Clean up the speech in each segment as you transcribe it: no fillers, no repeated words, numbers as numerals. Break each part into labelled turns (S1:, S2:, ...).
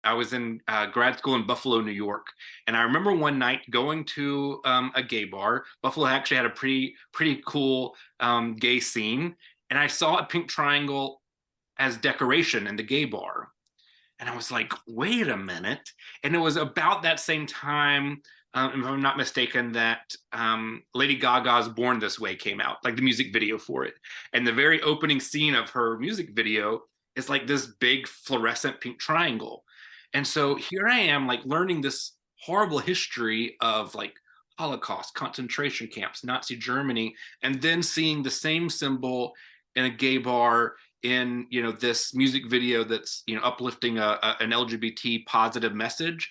S1: I was in grad school in Buffalo, New York, and I remember one night going to a gay bar. Buffalo actually had a pretty cool gay scene, and I saw a pink triangle as decoration in the gay bar. And I was like, wait a minute. And it was about that same time, if I'm not mistaken, that Lady Gaga's Born This Way came out, like the music video for it. And the very opening scene of her music video is like this big fluorescent pink triangle. And so here I am, like learning this horrible history of like Holocaust, concentration camps, Nazi Germany, and then seeing the same symbol in a gay bar in this music video that's uplifting an LGBT positive message.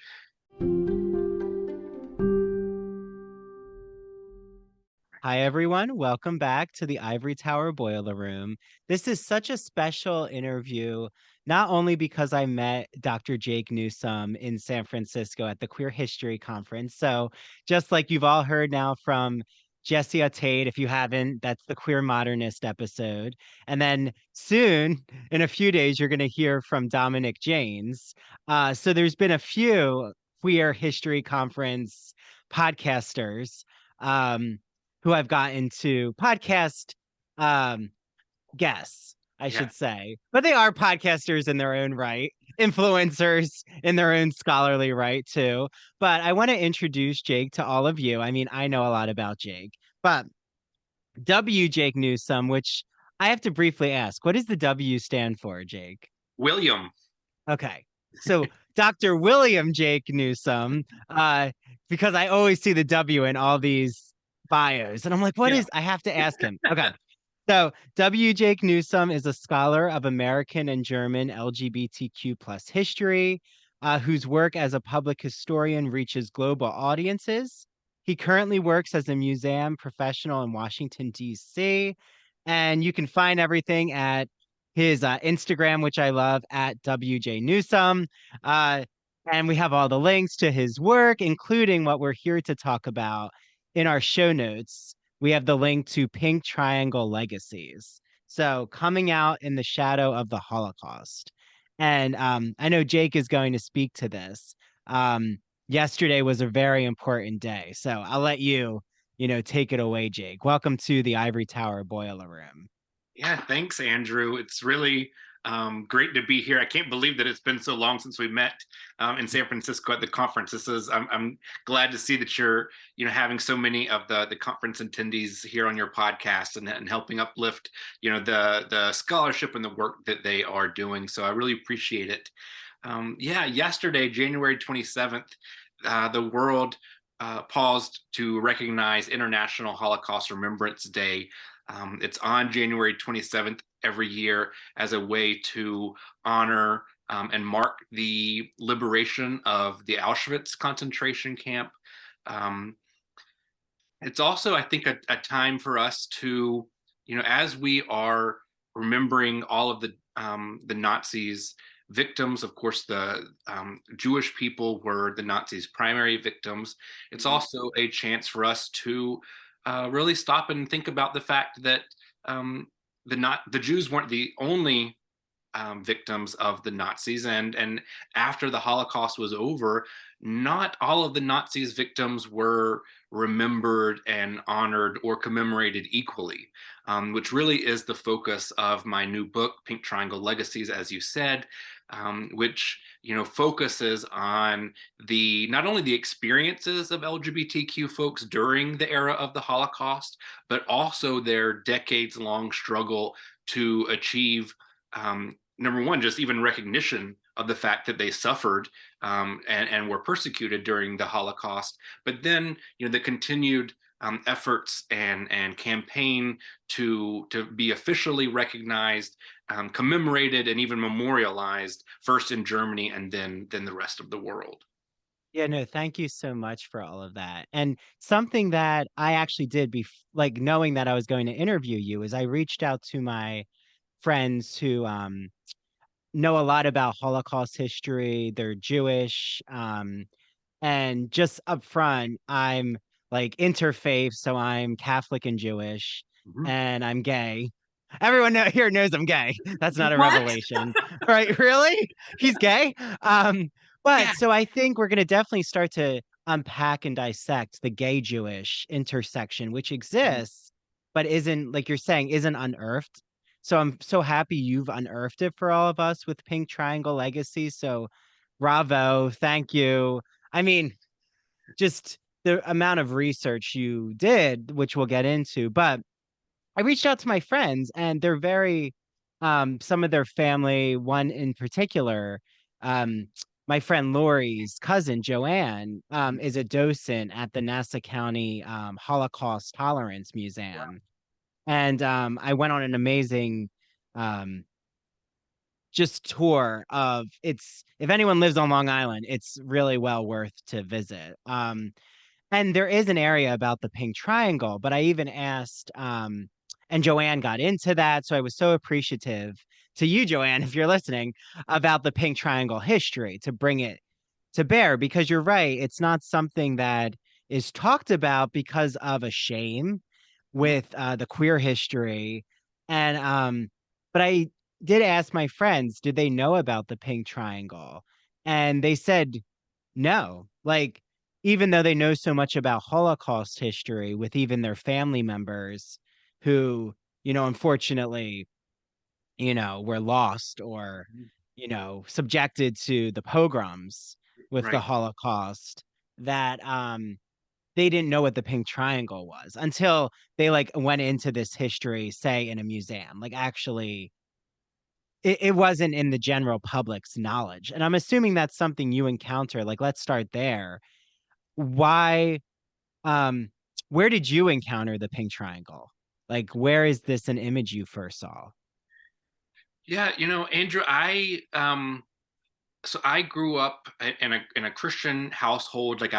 S2: Hi, everyone. Welcome back to the Ivory Tower Boiler Room. This is such a special interview, not only because I met Dr. Jake Newsome in San Francisco at the Queer History Conference. So, just like you've all heard now from Jessia Tate, if you haven't, that's the Queer Modernist episode. And then soon, in a few days, you're going to hear from Dominic Janes. So, there's been a few Queer History Conference podcasters. Who I've gotten to podcast um, guests, I
S1: Yeah.
S2: should say. But they are podcasters in their own right, influencers in their own scholarly right, too. But I want to introduce Jake to all of you. I mean, I know a lot about Jake, but W. Jake Newsome, which I have to briefly ask, what does the W stand for, Jake?
S1: William.
S2: Okay. So Dr. William Jake Newsome, because I always see the W in all these bios, and I'm like, what
S1: Yeah.
S2: is, I have to ask him. Okay. So W. Jake Newsome is a scholar of American and German LGBTQ plus history, whose work as a public historian reaches global audiences. He currently works as a museum professional in Washington, D.C., and you can find everything at his Instagram, which I love, at WJ Newsome. Uh, and we have all the links to his work, including what we're here to talk about in our show notes. We have the link to Pink Triangle Legacies. So, coming out in the shadow of the Holocaust. And I know Jake is going to speak to this. Yesterday was a very important day. So, I'll let you, take it away, Jake. Welcome to the Ivory Tower Boiler Room.
S1: Yeah, thanks, Andrew. It's really great to be here. I can't believe that it's been so long since we met in San Francisco at the conference. I'm glad to see that you're having so many of the conference attendees here on your podcast and helping uplift the scholarship and the work that they are doing. So I really appreciate it. Yeah, yesterday, January 27th, the world paused to recognize International Holocaust Remembrance Day. It's on January 27th every year as a way to honor and mark the liberation of the Auschwitz concentration camp. Um, it's also, I think, a time for us to, as we are remembering all of the Nazis victims, of course, the Jewish people were the Nazis' primary victims. It's also a chance for us to really stop and think about the fact that the Jews weren't the only victims of the Nazis, and after the Holocaust was over, not all of the Nazis' victims were remembered and honored or commemorated equally, which really is the focus of my new book, Pink Triangle Legacies, as you said, which focuses on the not only the experiences of LGBTQ folks during the era of the Holocaust, but also their decades-long struggle to achieve number one, just even recognition of the fact that they suffered and were persecuted during the Holocaust, but then the continued efforts and campaign to be officially recognized, commemorated, and even memorialized first in Germany and then the rest of the world.
S2: Yeah, no, thank you so much for all of that. And something that I actually did like knowing that I was going to interview you is I reached out to my friends who know a lot about Holocaust history. They're Jewish. And just up front, I'm like interfaith, so I'm Catholic and Jewish,
S1: Mhm.
S2: and I'm gay. here knows I'm gay. That's not a
S1: What?
S2: revelation. Right? Really? He's gay? But
S1: Yeah.
S2: so I think we're going to definitely start to unpack and dissect the gay Jewish intersection, which exists, but isn't, like you're saying, isn't unearthed. So I'm so happy you've unearthed it for all of us with Pink Triangle Legacy. So bravo. Thank you. I mean, just the amount of research you did, which we'll get into, but I reached out to my friends and they're very some of their family, one in particular, um my friend Lori's cousin Joanne is a docent at the Nassau County Holocaust Tolerance
S1: Wow.
S2: Museum. And I went on an amazing um just tour of it's if anyone lives on Long Island, it's really well worth to visit. And there is an area about the Pink Triangle, but I even asked, and Joanne got into that. So I was so appreciative to you, Joanne, if you're listening, about the Pink Triangle history to bring it to bear, because you're right. It's not something that is talked about because of a shame
S1: Mhm.
S2: with the queer history. And, but I did ask my friends, did they know about the Pink Triangle? And they said, no, like, even though they know so much about Holocaust history with even their family members who, unfortunately, were lost or, subjected to the pogroms with the
S1: Right.
S2: Holocaust, that they didn't know what the Pink Triangle was until they like went into this history, say in a museum. Like actually it wasn't in the general public's knowledge. And I'm assuming that's something you encounter. Like, let's start there. Why um where did you encounter the Pink Triangle? Like, where is this an image you first saw?
S1: Yeah, Andrew, I grew up in a Christian household. Like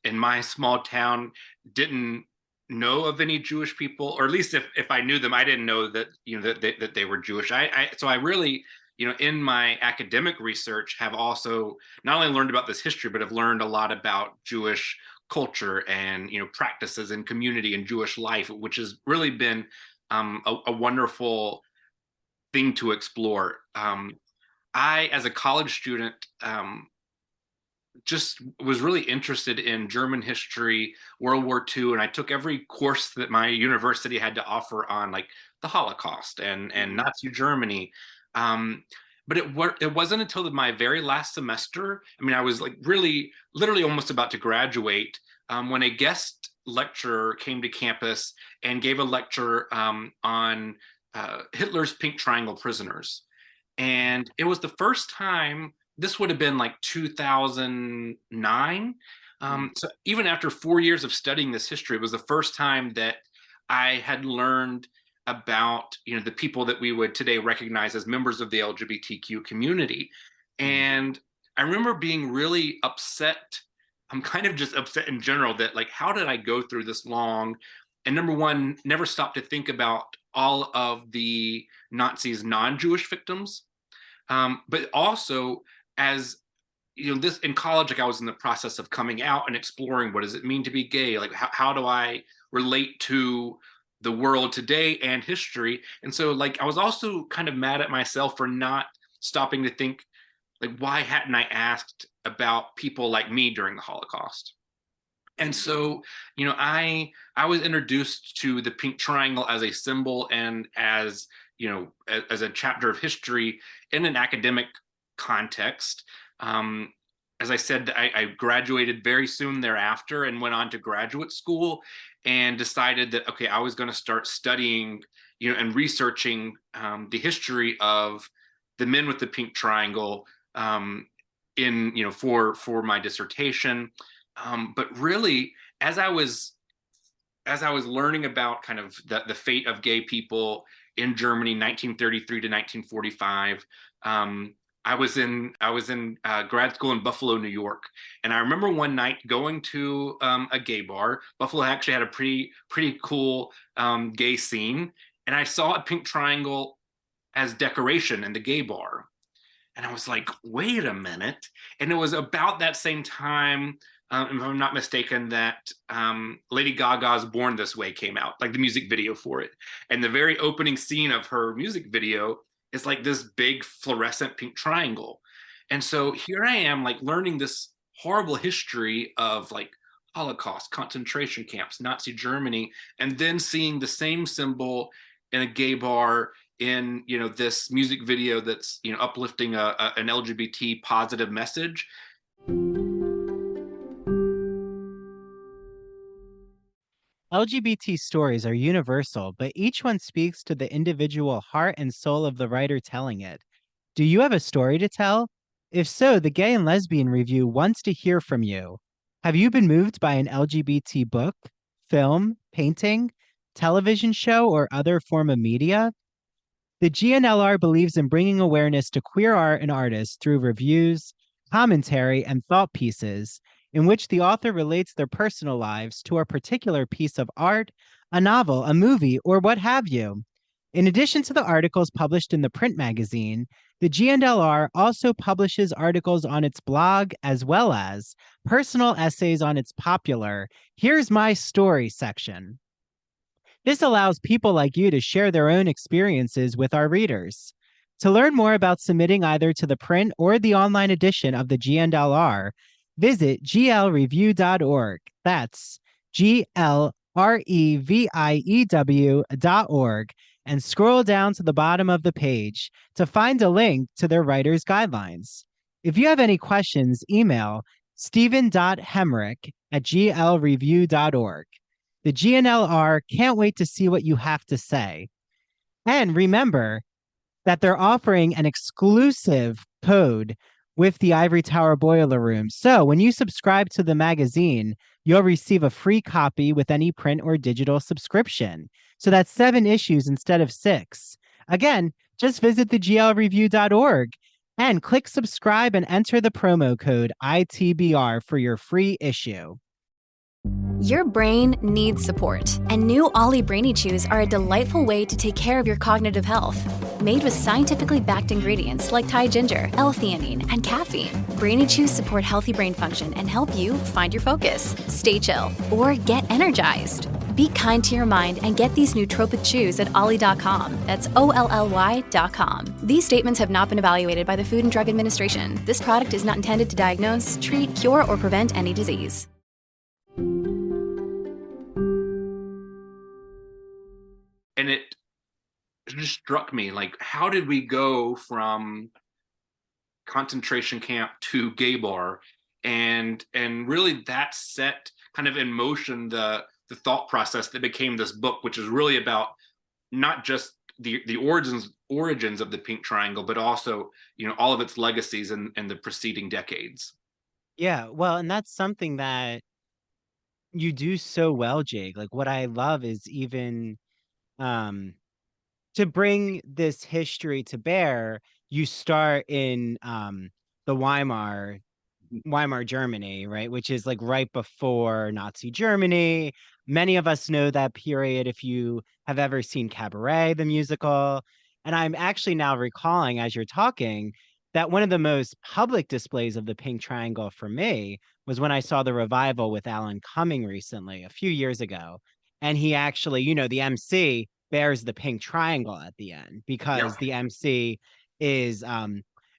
S1: in my small town didn't know of any Jewish people, or at least if I knew them, I didn't know that that they were Jewish. So I really in my academic research have also not only learned about this history, but have learned a lot about Jewish culture and practices and community and Jewish life, which has really been a wonderful thing to explore. I, as a college student, just was really interested in German history, World War II, and I took every course that my university had to offer on like the Holocaust and
S2: Mhm.
S1: Nazi Germany. Um, but it wasn't until my very last semester. I mean, I was like really, literally almost about to graduate when a guest lecturer came to campus and gave a lecture on Hitler's Pink Triangle prisoners. And it was the first time, this would have been like 2009.
S2: Mhm.
S1: So even after 4 years of studying this history, it was the first time that I had learned about the people that we would today recognize as members of the LGBTQ community.
S2: Mhm.
S1: And I remember being really upset. I'm kind of just upset in general that like how did I go through this long and number one, never stop to think about all of the Nazis' non-Jewish victims, but also as this in college, like I was in the process of coming out and exploring what does it mean to be gay, like how do I relate to the world today and history. And so like I was also kind of mad at myself for not stopping to think like why hadn't I asked about people like me during the Holocaust. And so I was introduced to the Pink Triangle as a symbol and as as a chapter of history in an academic context. um, as I said, I graduated very soon thereafter and went on to graduate school and decided that okay, I was going to start studying and researching the history of the men with the Pink Triangle in for my dissertation. But really, as I was as I was learning about kind of the fate of gay people in Germany, 1933 to 1945, I was in grad school in Buffalo, New York, and I remember one night going to a gay bar. Buffalo actually had a pretty cool gay scene, and I saw a Pink Triangle as decoration in the gay bar. And I was like, wait a minute. And it was about that same time if I'm not mistaken, that Lady Gaga's Born This Way came out, like the music video for it. And the very opening scene of her music video is like this big fluorescent pink triangle. And so here I am, like learning this horrible history of like Holocaust, concentration camps, Nazi Germany, and then seeing the same symbol in a gay bar in, you know, this music video that's, you know, uplifting an LGBT positive message.
S2: LGBT stories are universal, but each one speaks to the individual heart and soul of the writer telling it. Do you have a story to tell? If so, the Gay and Lesbian Review wants to hear from you. Have you been moved by an LGBT book, film, painting, television show, or other form of media? The GNLR believes in bringing awareness to queer art and artists through reviews, commentary, and thought pieces in which the author relates their personal lives to a particular piece of art, a novel, a movie, or what have you. In addition to the articles published in the print magazine, the GNLR also publishes articles on its blog as well as personal essays on its popular Here's My Story section. This allows people like you to share their own experiences with our readers. To learn more about submitting either to the print or the online edition of the GNLR, visit glreview.org. That's glreview.org and scroll down to the bottom of the page to find a link to their writer's guidelines. If you have any questions, email stephen.hemrick@glreview.org. The GNLR can't wait to see what you have to say. And remember that they're offering an exclusive code with the Ivory Tower Boiler Room. So when you subscribe to the magazine, you'll receive a free copy with any print or digital subscription. So that's 7 issues instead of 6. Again, just visit theglreview.org and click subscribe and enter the promo code ITBR for your free issue.
S3: Your brain needs support, and new Ollie Brainy Chews are a delightful way to take care of your cognitive health. Made with scientifically backed ingredients like Thai ginger, L-theanine, and caffeine, Brainy Chews support healthy brain function and help you find your focus, stay chill, or get energized. Be kind to your mind and get these nootropic chews at ollie.com. That's OLLY.com. These statements have not been evaluated by the Food and Drug Administration. This product is not intended to diagnose, treat, cure, or prevent any disease.
S1: And it just struck me, like, how did we go from concentration camp to gay bar? And really that set kind of in motion the thought process that became this book, which is really about not just the origins of the pink triangle, but also, you know, all of its legacies in the preceding decades.
S2: Yeah, well, and that's something that you do so well, Jake. Like what I love is even um to bring this history to bear, you start in the Weimar Germany, right? Which is like right before Nazi Germany. Many of us know that period if you have ever seen Cabaret, the musical. And I'm actually now recalling as you're talking that one of the most public displays of the pink triangle for me was when I saw the revival with Alan Cumming recently, a few years ago. And he actually, you know, the MC bears the pink triangle at the end
S1: Yeah,
S2: because the MC is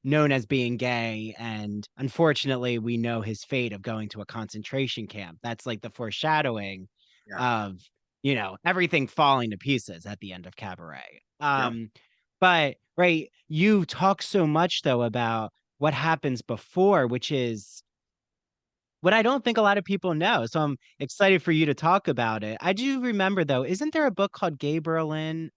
S2: known as being gay, and unfortunately we know his fate of going to a concentration camp. That's like the foreshadowing
S1: yeah,
S2: of, you know, everything falling to pieces at the end of Cabaret.
S1: yeah.
S2: But right, you talk so much though about what happens before, which is what I don't think a lot of people know. So I'm excited for you to talk about it. I do remember though, isn't there a book called Gay Berlin?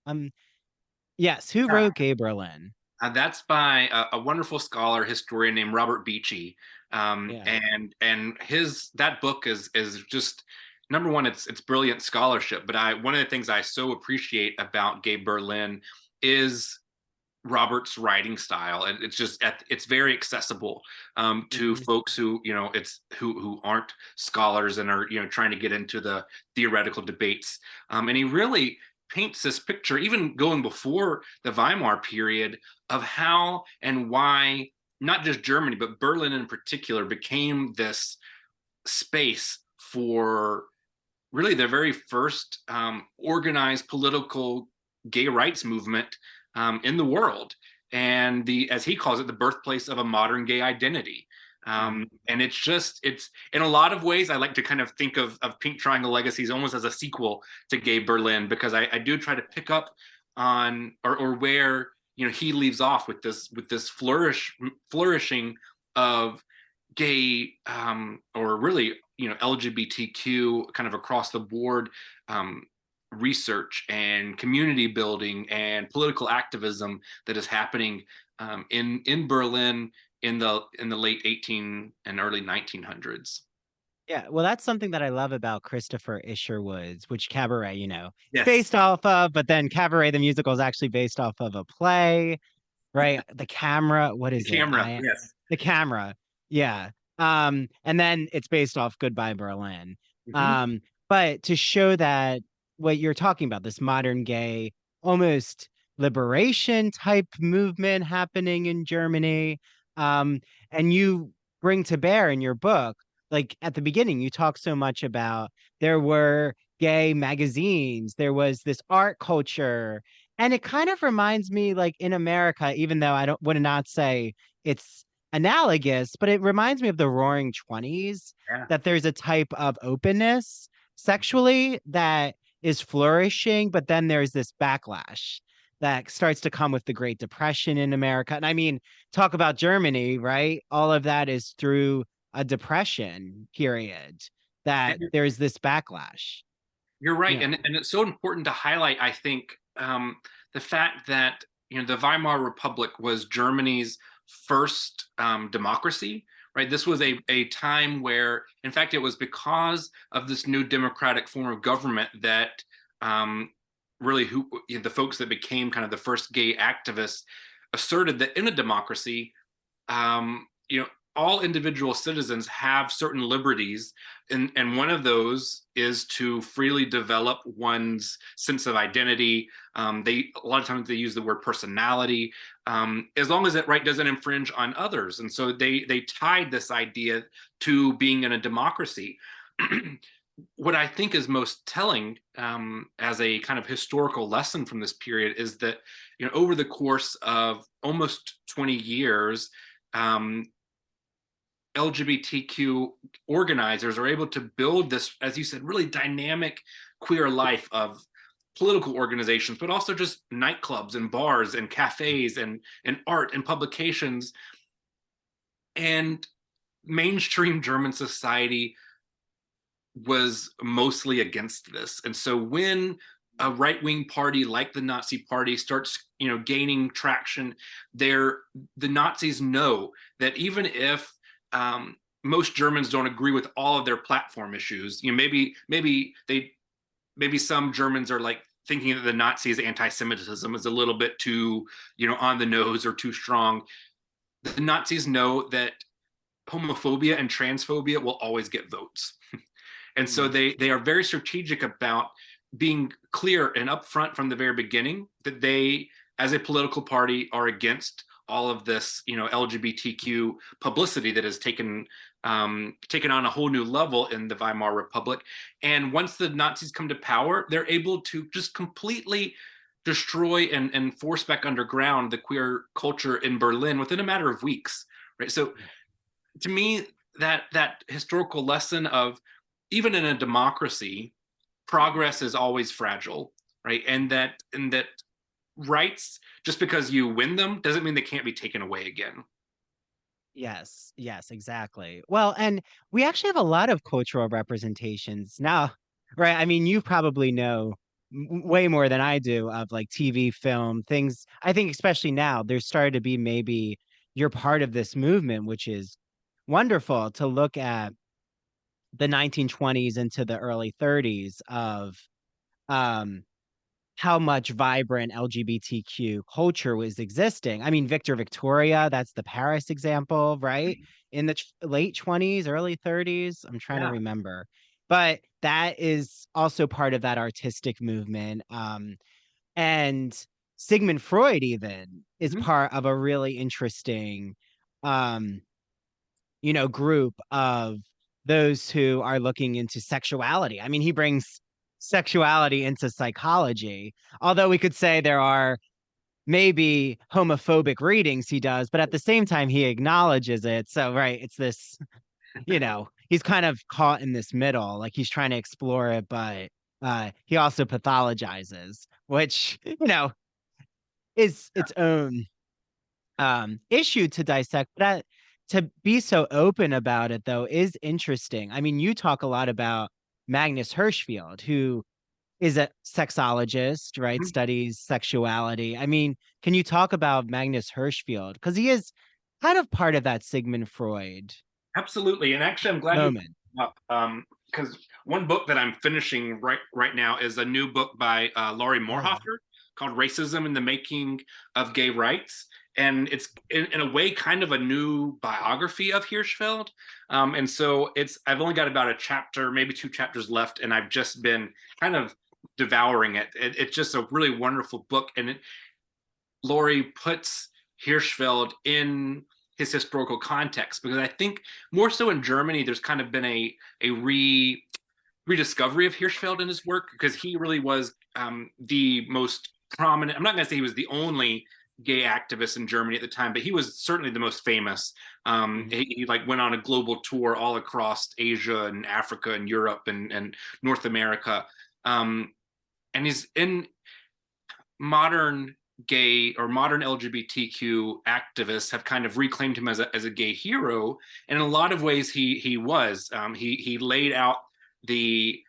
S2: Yes, who wrote Gay Berlin?
S1: That's by a wonderful scholar historian named Robert Beachy,
S2: Yeah.
S1: and his that book is just number one. It's brilliant scholarship. But one of the things I so appreciate about Gabe Berlin is Robert's writing style, and it's very accessible to
S2: Mhm.
S1: folks who, you know, it's who aren't scholars and are, you know, trying to get into the theoretical debates. And he really paints this picture, even going before the Weimar period, of how and why not just Germany but Berlin in particular became this space for really the very first organized political gay rights movement in the world, and as he calls it, the birthplace of a modern gay identity. And it's in a lot of ways, I like to kind of think of Pink Triangle Legacies almost as a sequel to Gay Berlin, because I do try to pick up on or where he leaves off with this flourishing of gay or really LGBTQ kind of across the board research and community building and political activism that is happening in Berlin in the late 18 and early 1900s.
S2: Yeah, well, that's something that I love about Christopher Isherwood's, which Cabaret, it's
S1: Yes,
S2: based off of, but then Cabaret the musical is actually based off of a play, right? The camera, what
S1: the
S2: is it?
S1: camera. Yes.
S2: The camera. Yeah. And then it's based off Goodbye Berlin.
S1: Mhm.
S2: But to show that what you're talking about, this modern gay, almost liberation type movement happening in Germany. And you bring to bear in your book, like at the beginning, you talk so much about there were gay magazines, there was this art culture. And it kind of reminds me, like in America, even though would not say it's analogous, but it reminds me of the Roaring Twenties,
S1: Yeah.
S2: that there's a type of openness sexually that is flourishing, but then there's this backlash that starts to come with the Great Depression in America. And I mean, talk about Germany, right? All of that is through a depression period that
S1: And
S2: there's this backlash.
S1: you're right,
S2: Yeah.
S1: and it's so important to highlight, I think, the fact that the Weimar Republic was Germany's first democracy. Right, this was a time where, in fact, it was because of this new democratic form of government that really the folks that became kind of the first gay activists asserted that in a democracy, you know, all individual citizens have certain liberties, and one of those is to freely develop one's sense of identity. A lot of times they use the word personality, as long as it doesn't infringe on others. And so they tied this idea to being in a democracy. What I think is most telling, as a kind of historical lesson from this period, is that over the course of almost 20 years, LGBTQ organizers are able to build this, as you said, really dynamic queer life of political organizations, but also just nightclubs and bars and cafes and art and publications. And mainstream German society was mostly against this. And so when a right-wing party like the Nazi Party starts, gaining traction, the Nazis know that even if most Germans don't agree with all of their platform issues, maybe some Germans are like thinking that the Nazis' anti-Semitism is a little bit too, on the nose or too strong. The Nazis know that homophobia and transphobia will always get votes. And so they are very strategic about being clear and upfront from the very beginning that they, as a political party, are against all of this, LGBTQ publicity that has taken on a whole new level in the Weimar Republic. And once the Nazis come to power, they're able to just completely destroy and force back underground the queer culture in Berlin within a matter of weeks, right? So to me, that historical lesson of, even in a democracy, progress is always fragile, right? And that rights, just because you win them, doesn't mean they can't be taken away again.
S2: Yes, exactly. Well, and we actually have a lot of cultural representations now, right? I mean, you probably know way more than I do of like TV, film, things. I think especially now, there's started to be, maybe you're part of this movement, which is wonderful to look at the 1920s into the early 30s of um how much vibrant LGBTQ culture was existing. I mean, Victor Victoria, that's the Paris example, right? In the late 20s, early 30s. I'm trying to
S1: Yeah.
S2: remember. But that is also part of that artistic movement. And Sigmund Freud even is
S1: Mhm.
S2: part of a really interesting, group of those who are looking into sexuality. I mean, he brings sexuality into psychology, although we could say there are maybe homophobic readings he does, but at the same time, he acknowledges it. So, right, it's this, he's kind of caught in this middle, like he's trying to explore it, but he also pathologizes, which, is its own issue to dissect. But to be so open about it, though, is interesting. I mean, you talk a lot about Magnus Hirschfeld, who is a sexologist, right?
S1: Mhm.
S2: Studies sexuality. I mean, can you talk about Magnus Hirschfeld? Because he is kind of part of that Sigmund Freud
S1: Absolutely, and actually, I'm glad you
S2: moment.
S1: brought it up, because one book that I'm finishing right now is a new book by Laurie
S2: Oh, yeah.
S1: Moorhofer called "Racism in the Making of Gay Rights," and it's in a way kind of a new biography of Hirschfeld. And so I've only got about a chapter, maybe two chapters left, and I've just been kind of devouring it. It's just a really wonderful book, and Laurie puts Hirschfeld in his historical context, because I think more so in Germany, there's kind of been a rediscovery of Hirschfeld in his work, because he really was the most prominent. I'm not going to say he was the only gay activist in Germany at the time, but he was certainly the most famous. He like went on a global tour all across Asia and Africa and Europe and North America. And he's in modern gay or modern LGBTQ activists have kind of reclaimed him as a gay hero, and in a lot of ways he was. He laid out the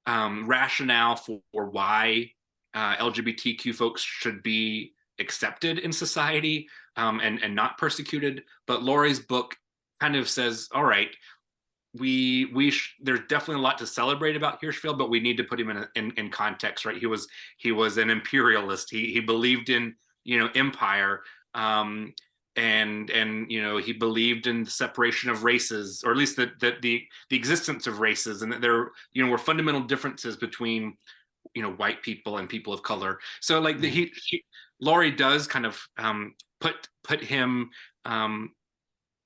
S1: rationale for why LGBTQ folks should be accepted in society, and not persecuted. But Laurie's book kind of says, all right, there's definitely a lot to celebrate about Hirschfeld, but we need to put him in context, right? He was an imperialist. He believed in empire, and he believed in the separation of races, or at least the existence of races, and that there were fundamental differences between white people and people of color. So like Laurie does kind of put him, as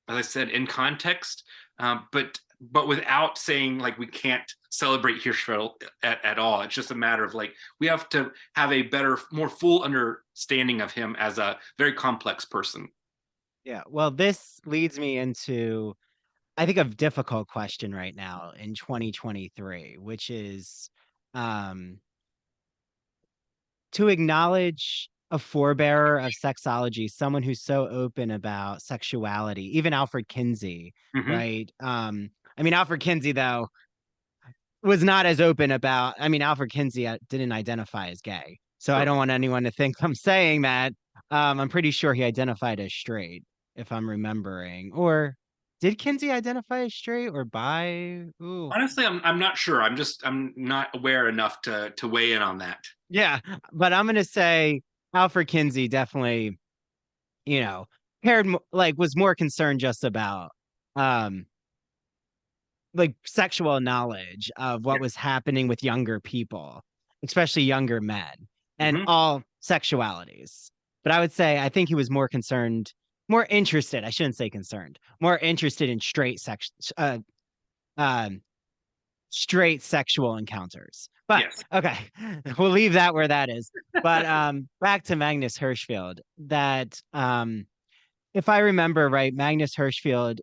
S1: I said, in context, but without saying like we can't celebrate Hirschfeld at all. It's just a matter of like we have to have a better, more full understanding of him as a very complex person.
S2: Yeah. Well, this leads me into, I think, a difficult question right now in 2023, which is um, to acknowledge a forebearer of sexology, someone who's so open about sexuality, even Alfred Kinsey,
S1: Mm-hmm.
S2: right? I mean, Alfred Kinsey, though, was not as open about, I mean, Alfred Kinsey didn't identify as gay. So I
S1: Sure.
S2: don't want anyone to think I'm saying that. I'm pretty sure he identified as straight, if I'm remembering. Or did Kinsey identify as straight or bi? Ooh.
S1: Honestly, I'm not sure. I'm not aware enough to weigh in on that.
S2: Yeah, but I'm gonna say Alfred Kinsey definitely, you know, was more concerned just about um like sexual knowledge of what
S1: Yeah.
S2: was happening with younger people, especially younger men, and
S1: Mm-hmm.
S2: all sexualities. But I would say I think he was more interested, I shouldn't say concerned, more interested in um straight sexual encounters. But
S1: Yes.
S2: okay, we'll leave that where that is. But back to Magnus Hirschfeld, that if I remember right, Magnus Hirschfeld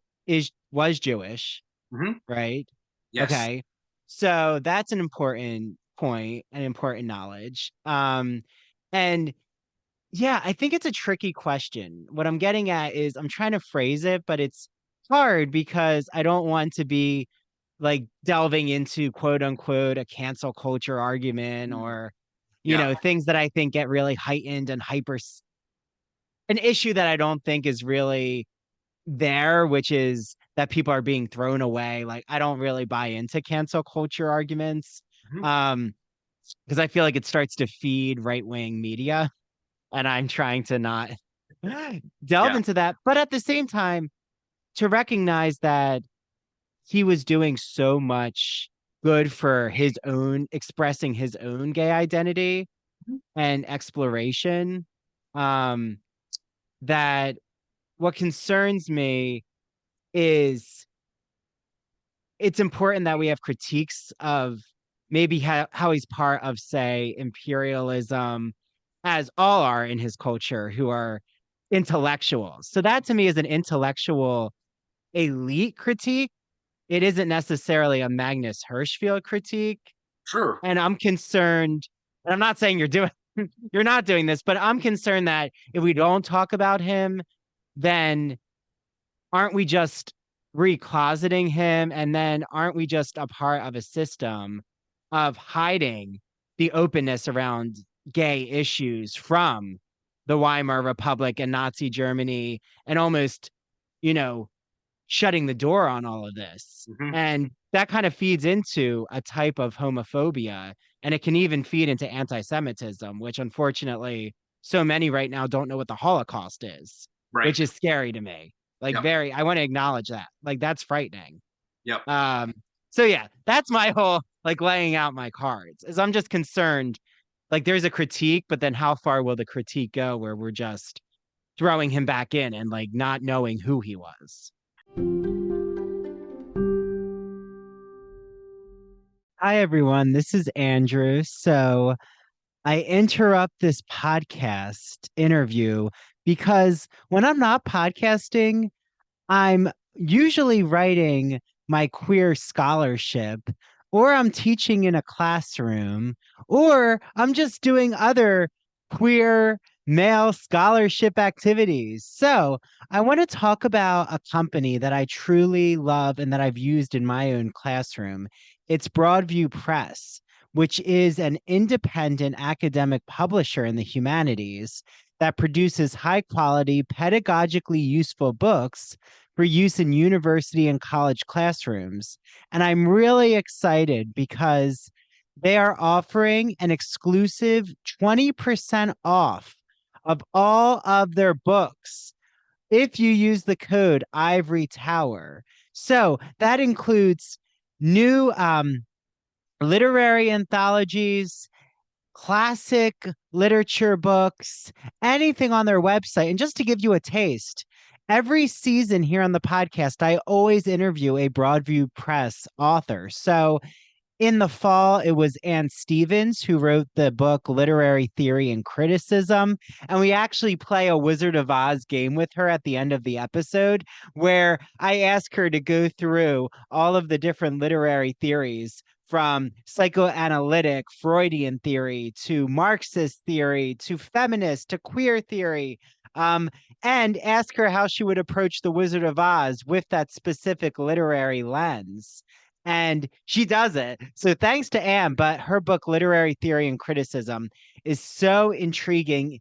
S2: was Jewish,
S1: Mm-hmm.
S2: right?
S1: Yes.
S2: Okay. So that's an important point, an important knowledge. And yeah, I think it's a tricky question. What I'm getting at is I'm trying to phrase it, but it's hard because I don't want to be like delving into quote unquote a cancel culture argument, or
S1: Yeah.
S2: things that I think get really heightened and an issue that I don't think is really there, which is that people are being thrown away. Like I don't really buy into cancel culture arguments.
S1: Mhm.
S2: Um, because I feel like it starts to feed right-wing media, and I'm trying to not delve
S1: Yeah.
S2: into that. But at the same time, to recognize that he was doing so much good for his own expressing his own gay identity
S1: Mhm.
S2: and exploration, um, that what concerns me is it's important that we have critiques of maybe how he's part of, say, imperialism, as all are in his culture, who are intellectuals. So that to me is an intellectual elite critique. It isn't necessarily a Magnus Hirschfeld critique.
S1: Sure.
S2: And I'm concerned, and I'm not saying you're not doing this, but I'm concerned that if we don't talk about him, then aren't we just recloseting him? And then aren't we just a part of a system of hiding the openness around gay issues from the Weimar Republic and Nazi Germany, and almost, you know, shutting the door on all of this?
S1: Mm-hmm.
S2: And that kind of feeds into a type of homophobia, and it can even feed into anti-Semitism, which unfortunately so many right now don't know what the Holocaust is,
S1: Right.
S2: which is scary to me. Like,
S1: Yep.
S2: I want to acknowledge that. Like, that's frightening.
S1: Yep.
S2: So yeah, that's my whole, like, laying out my cards, is I'm just concerned, like, there's a critique, but then how far will the critique go where we're just throwing him back in and, like, not knowing who he was? Hi, everyone. This is Andrew. So I interrupt this podcast interview because when I'm not podcasting, I'm usually writing my queer scholarship, or I'm teaching in a classroom, or I'm just doing other queer male scholarship activities. So I want to talk about a company that I truly love and that I've used in my own classroom. It's Broadview Press, which is an independent academic publisher in the humanities that produces high quality, pedagogically useful books for use in university and college classrooms. And I'm really excited because they are offering an exclusive 20% off of all of their books if you use the code Ivory Tower. So that includes new literary anthologies, classic literature books, anything on their website. And just to give you a taste, every season here on the podcast, I always interview a Broadview Press author. So in the fall, it was Anne Stevens who wrote the book Literary Theory and Criticism. And we actually play a Wizard of Oz game with her at the end of the episode, where I ask her to go through all of the different literary theories, from psychoanalytic Freudian theory to Marxist theory to feminist to queer theory, and ask her how she would approach the Wizard of Oz with that specific literary lens. And she does it. So thanks to Anne, but her book, Literary Theory and Criticism, is so intriguing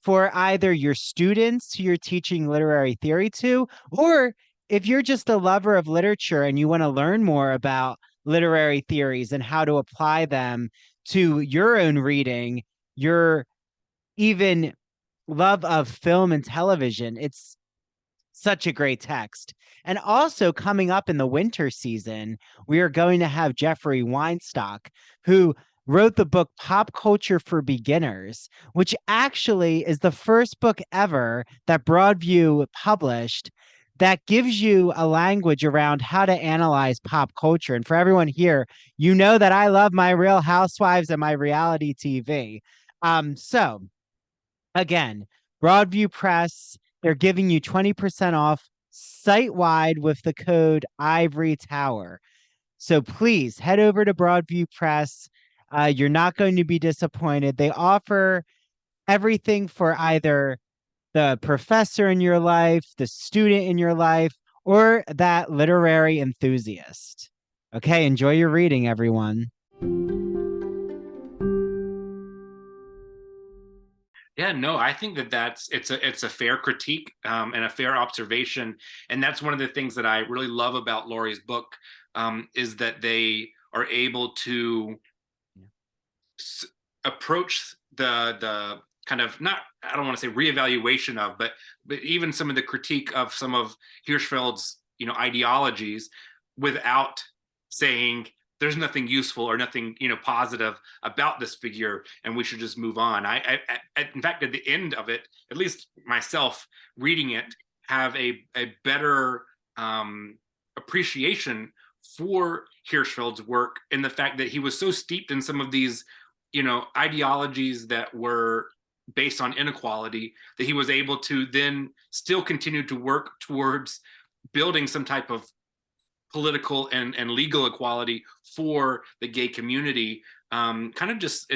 S2: for either your students who you're teaching literary theory to, or if you're just a lover of literature and you want to learn more about literary theories and how to apply them to your own reading, your even love of film and television. It's such a great text. And also, coming up in the winter season, we are going to have Jeffrey Weinstock, who wrote the book Pop Culture for Beginners, which actually is the first book ever that Broadview published that gives you a language around how to analyze pop culture. And for everyone here, you know that I love my Real Housewives and my reality TV. So again, Broadview Press, they're giving you 20% off site-wide with the code Ivory Tower. So please head over to Broadview Press. You're not going to be disappointed. They offer everything for either the professor in your life, the student in your life, or that literary enthusiast. Okay, enjoy your reading, everyone.
S1: Yeah, no, I think it's a fair critique and a fair observation, and that's one of the things that I really love about Laurie's book, is that they are able to approach the kind of, not, I don't want to say reevaluation of, but even some of the critique of some of Hirschfeld's ideologies without saying there's nothing useful or nothing positive about this figure and we should just move on. I in fact, at the end of it, at least myself reading it, have a better appreciation for Hirschfeld's work, and the fact that he was so steeped in some of these, ideologies that were based on inequality, that he was able to then still continue to work towards building some type of political and legal equality for the gay community. Kind of just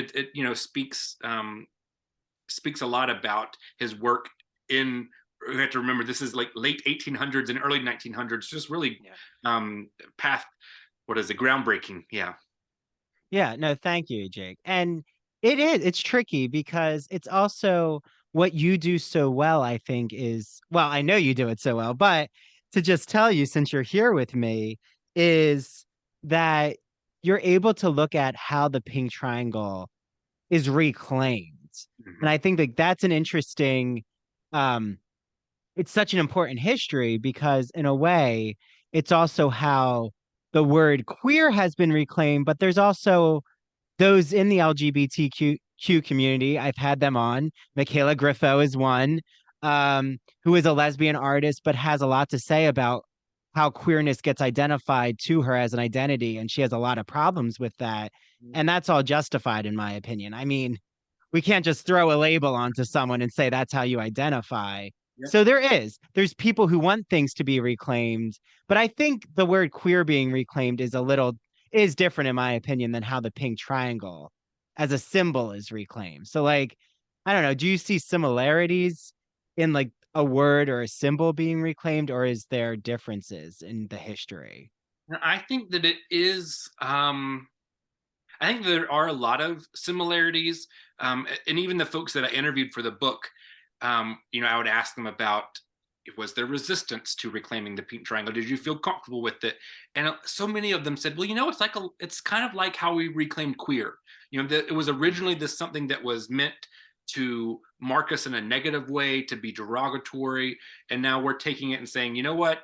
S1: speaks a lot about his work in. We have to remember this is like late 1800s and early 1900s. Just really groundbreaking.
S2: Yeah, no, thank you, Jake. And it's tricky because it's also what you do so well, I think well, I know you do it so well, but to just tell you, since you're here with me, is that you're able to look at how the pink triangle is reclaimed.
S1: Mm-hmm.
S2: And I think that that's an interesting, it's such an important history because in a way, it's also how the word queer has been reclaimed, but there's also those in the LGBTQ community. I've had them on. Michaela Griffo is one, who is a lesbian artist, but has a lot to say about how queerness gets identified to her as an identity. And she has a lot of problems with that. And that's all justified, in my opinion. I mean, we can't just throw a label onto someone and say that's how you identify.
S1: Yeah.
S2: So there's people who want things to be reclaimed, but I think the word queer being reclaimed is different in my opinion than how the pink triangle as a symbol is reclaimed. So like, I don't know, do you see similarities in like a word or a symbol being reclaimed, or is there differences in the history?
S1: I think that it is. I think there are a lot of similarities, and even the folks that I interviewed for the book, I would ask them about, was there resistance to reclaiming the pink triangle? Did you feel comfortable with it? And so many of them said, well, it's kind of like how we reclaimed queer. It was originally this something that was meant to mark us in a negative way, to be derogatory, and now we're taking it and saying, you know what?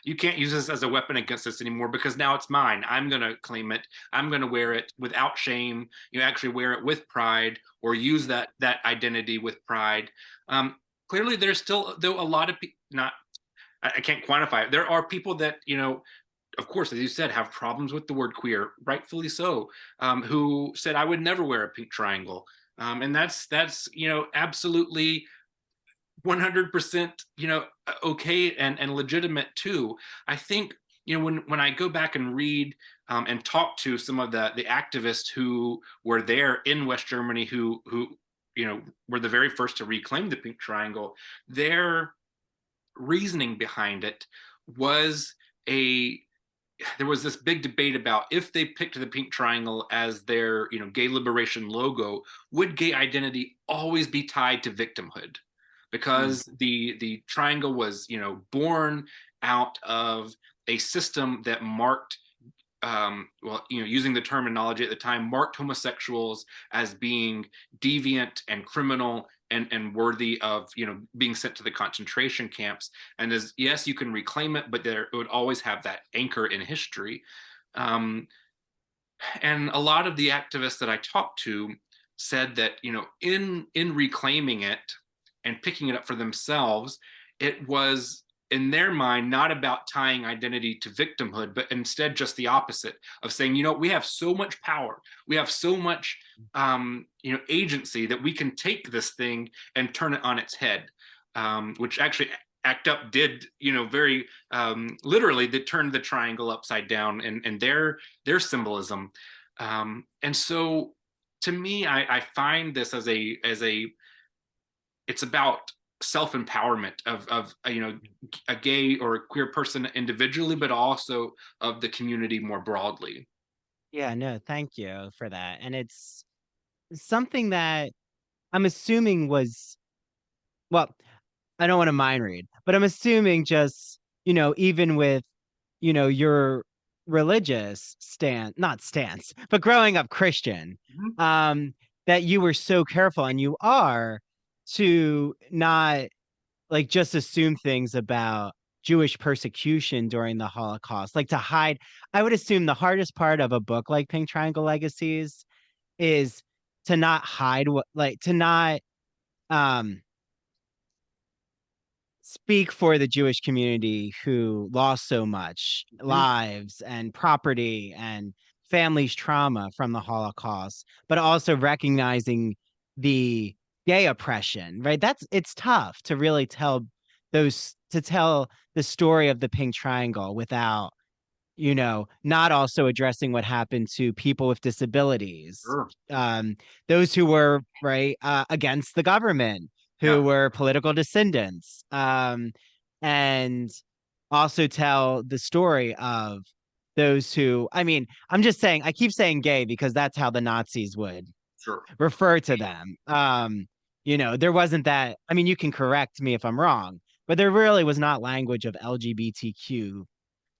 S1: You can't use this as a weapon against us anymore because now it's mine. I'm going to claim it. I'm going to wear it without shame. You actually wear it with pride, or use that identity with pride. Clearly, there's still, though, a lot of people, I can't quantify it. There are people that, of course, as you said, have problems with the word queer, rightfully so, who said, I would never wear a pink triangle. And that's absolutely 100%, okay and legitimate too. I think, when I go back and read and talk to some of the activists who were there in West Germany, who were the very first to reclaim the pink triangle, their reasoning behind it was there was this big debate about if they picked the pink triangle as their, gay liberation logo, would gay identity always be tied to victimhood? Because the triangle was, born out of a system that marked, using the terminology at the time, marked homosexuals as being deviant and criminal and worthy of, being sent to the concentration camps. And yes, you can reclaim it, but it would always have that anchor in history. And a lot of the activists that I talked to said that, in reclaiming it and picking it up for themselves, it was, in their mind, not about tying identity to victimhood, but instead just the opposite of saying, we have so much power, we have so much, agency, that we can take this thing and turn it on its head, which actually ACT UP did, very literally, they turned the triangle upside down and their symbolism. And so to me, I find this as it's about self-empowerment of a gay or a queer person individually, but also of the community more broadly.
S2: Yeah, no, thank you for that. And it's something that I'm assuming well, I don't want to mind read, but I'm assuming just, even with, your religious not stance, but growing up Christian, that you were so careful, and you are, to not like just assume things about Jewish persecution during the Holocaust, like to hide. I would assume the hardest part of a book like Pink Triangle Legacies is to not hide to not speak for the Jewish community who lost so much lives and property and families' trauma from the Holocaust, but also recognizing the gay oppression, right? It's tough to really tell the story of the Pink Triangle without, not also addressing what happened to people with disabilities,
S1: Sure.
S2: those who were against the government, who
S1: Yeah.
S2: were political dissidents, and also tell the story of those who, I mean, I'm just saying, I keep saying gay because that's how the Nazis would
S1: Sure.
S2: refer to them. There wasn't that, I mean, you can correct me if I'm wrong, but there really was not language of LGBTQ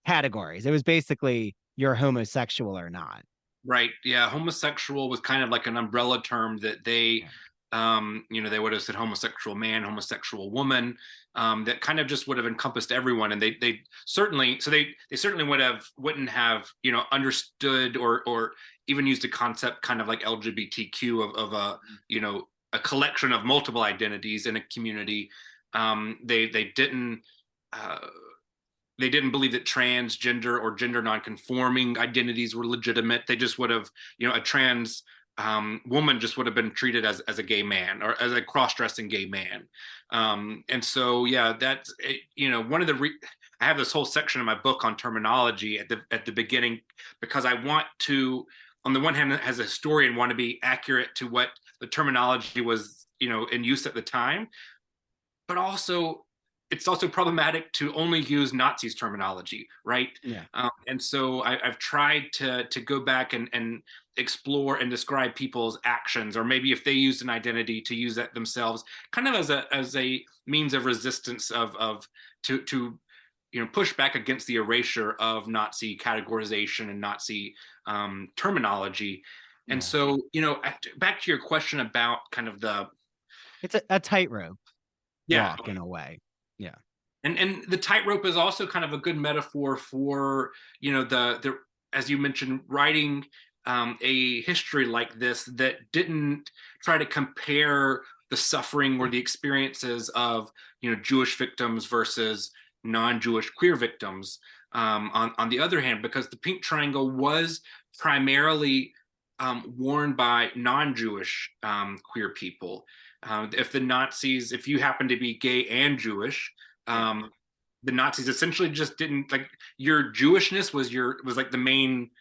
S2: categories. It was basically you're homosexual or not.
S1: Right. Yeah. Homosexual was kind of like an umbrella term that they, they would have said homosexual man, homosexual woman, that kind of just would have encompassed everyone. And they certainly, so they certainly wouldn't have, understood or even used a concept kind of like LGBTQ of a collection of multiple identities in a community. They didn't, uh, they didn't believe that transgender or gender nonconforming identities were legitimate. They just would have, a trans woman just would have been treated as a gay man or as a cross-dressing gay man. And so, yeah, that's, one of the, I have this whole section in my book on terminology at the beginning, because I want to, on the one hand, as a historian, want to be accurate to what the terminology was, in use at the time, but also it's also problematic to only use Nazis terminology, right?
S2: Yeah.
S1: And so I've tried to go back and explore and describe people's actions, or maybe if they used an identity, to use that themselves, kind of as a means of resistance to push back against the erasure of Nazi categorization and Nazi terminology. And so, back to your question about kind of
S2: it's a tightrope
S1: yeah
S2: walk in a way. Yeah.
S1: And the tightrope is also kind of a good metaphor for, the as you mentioned, writing a history like this that didn't try to compare the suffering or the experiences of, Jewish victims versus non-Jewish queer victims. On the other hand, because the Pink Triangle was primarily worn by non-Jewish queer people. If you happen to be gay and Jewish, the Nazis essentially just didn't, like, your Jewishness was like the main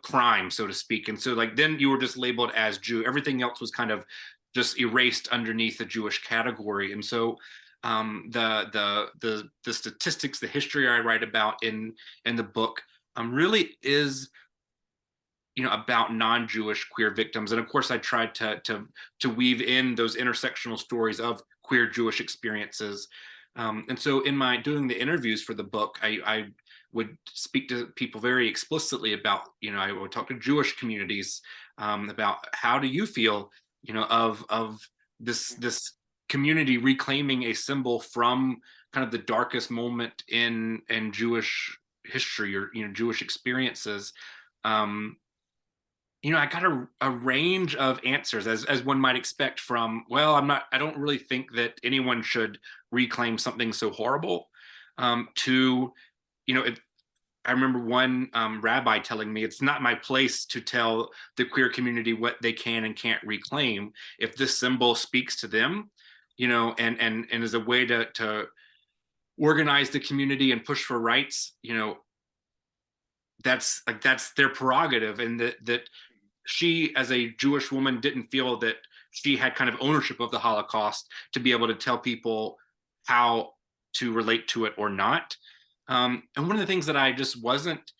S1: crime, so to speak. And so, like, then you were just labeled as Jew. Everything else was kind of just erased underneath the Jewish category. And so the statistics, the history I write about in the book really is about non-Jewish queer victims. And of course, I tried to weave in those intersectional stories of queer Jewish experiences. And so in my doing the interviews for the book, I would speak to people very explicitly about, I would talk to Jewish communities about, how do you feel, of this community reclaiming a symbol from kind of the darkest moment in Jewish history, or Jewish experiences. I got a range of answers, as one might expect, from, well, I don't really think that anyone should reclaim something so horrible, to, I remember one rabbi telling me, it's not my place to tell the queer community what they can and can't reclaim. If this symbol speaks to them, and is a way to organize the community and push for rights, that's their prerogative. And that she, as a Jewish woman, didn't feel that she had kind of ownership of the Holocaust to be able to tell people how to relate to it or not. And one of the things that I just wasn't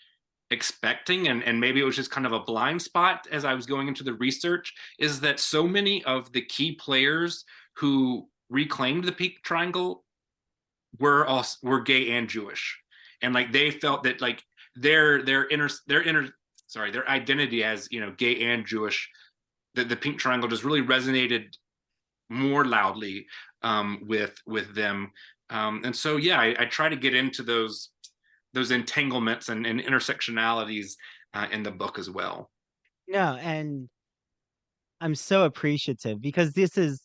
S1: expecting, and maybe it was just kind of a blind spot as I was going into the research, is that so many of the key players who reclaimed the Pink Triangle were gay and Jewish. And like, they felt that, like, their identity as, gay and Jewish, that the Pink Triangle just really resonated more loudly with them. And so, yeah, I try to get into those entanglements and intersectionalities in the book as well.
S2: No, and I'm so appreciative because this is,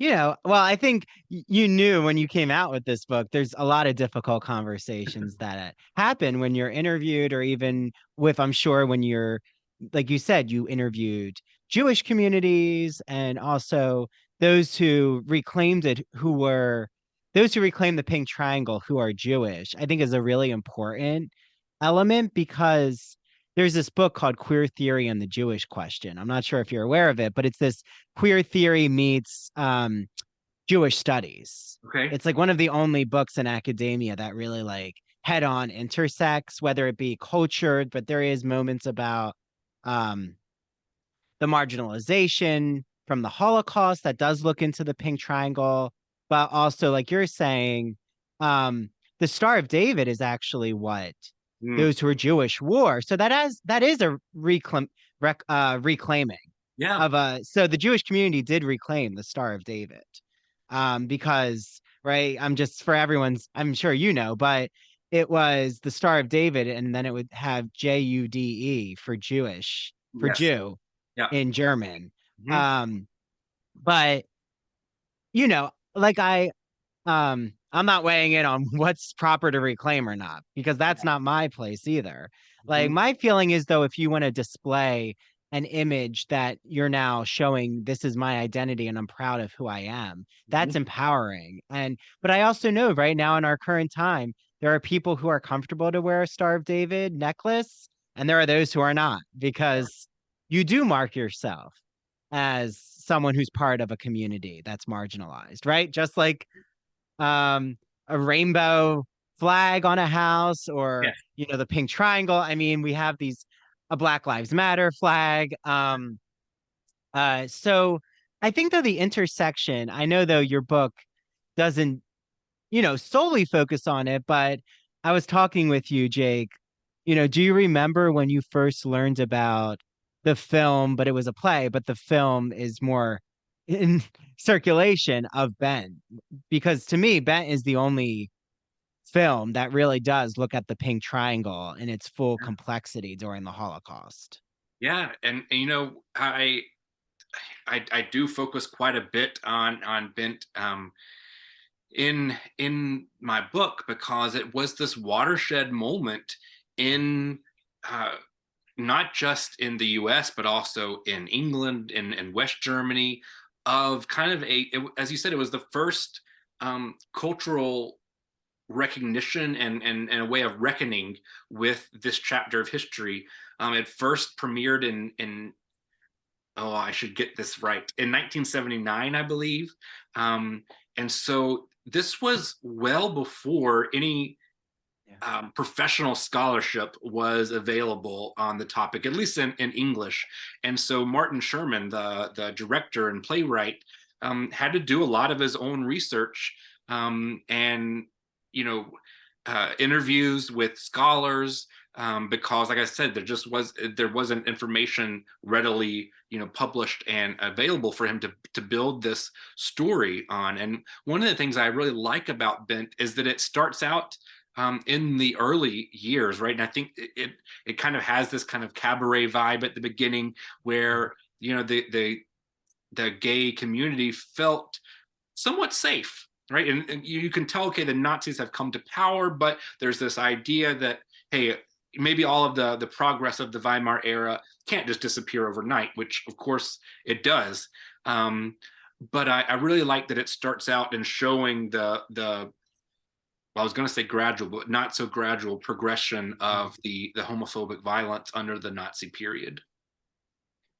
S2: well, I think you knew when you came out with this book, there's a lot of difficult conversations that happen when you're interviewed, or even with, I'm sure, when you're, like you said, you interviewed Jewish communities, and also those who reclaimed it, those who reclaimed the Pink Triangle, who are Jewish, I think is a really important element, because there's this book called Queer Theory and the Jewish Question. I'm not sure if you're aware of it, but it's this queer theory meets Jewish studies.
S1: Okay.
S2: It's like one of the only books in academia that really like head on intersects, whether it be cultured, but there is moments about um, the marginalization from the Holocaust that does look into the Pink Triangle, but also, like you're saying, the Star of David is actually what those who are Jewish wore. So that is a reclaiming
S1: Yeah.
S2: of so the Jewish community did reclaim the Star of David. Because, right, I'm just, for everyone's, I'm sure but it was the Star of David, and then it would have JUDE for Jewish, for
S1: Yes.
S2: Jew
S1: Yeah.
S2: in German.
S1: Mhm.
S2: But like I'm not weighing in on what's proper to reclaim or not, because that's not my place either. Like,
S1: Mhm.
S2: my feeling is, though, if you want to display an image that you're now showing, this is my identity and I'm proud of who I am, that's
S1: Mhm.
S2: empowering. But I also know right now in our current time, there are people who are comfortable to wear a Star of David necklace, and there are those who are not, because you do mark yourself as someone who's part of a community that's marginalized, right? Just like a rainbow flag on a house, or
S1: Yes.
S2: the pink triangle. I mean, we have these a Black Lives Matter flag. So I think, though, the intersection, I know, though, your book doesn't solely focus on it, but I was talking with you, Jake. Do you remember when you first learned about the film, but it was a play, but the film is more in circulation, of Bent? Because to me, Bent is the only film that really does look at the Pink Triangle in its full complexity during the Holocaust.
S1: Yeah. And I do focus quite a bit on Bent in my book, because it was this watershed moment in uh, not just in the US, but also in England and West Germany, of kind of as you said, it was the first cultural recognition and a way of reckoning with this chapter of history. It first premiered in oh, I should get this right, in 1979, I believe. And so this was well before any professional scholarship was available on the topic, at least in English. And so Martin Sherman, the director and playwright, had to do a lot of his own research, and interviews with scholars, because, like I said, there wasn't information readily published and available for him to build this story on. And one of the things I really like about Bent is that it starts out in the early years, right? And I think it kind of has this kind of cabaret vibe at the beginning, where the gay community felt somewhat safe, right? And you can tell, okay, the Nazis have come to power, but there's this idea that, hey, maybe all of the progress of the Weimar era can't just disappear overnight, which of course it does. But I really like that it starts out in showing well, I was going to say gradual, but not so gradual progression of the homophobic violence under the Nazi period.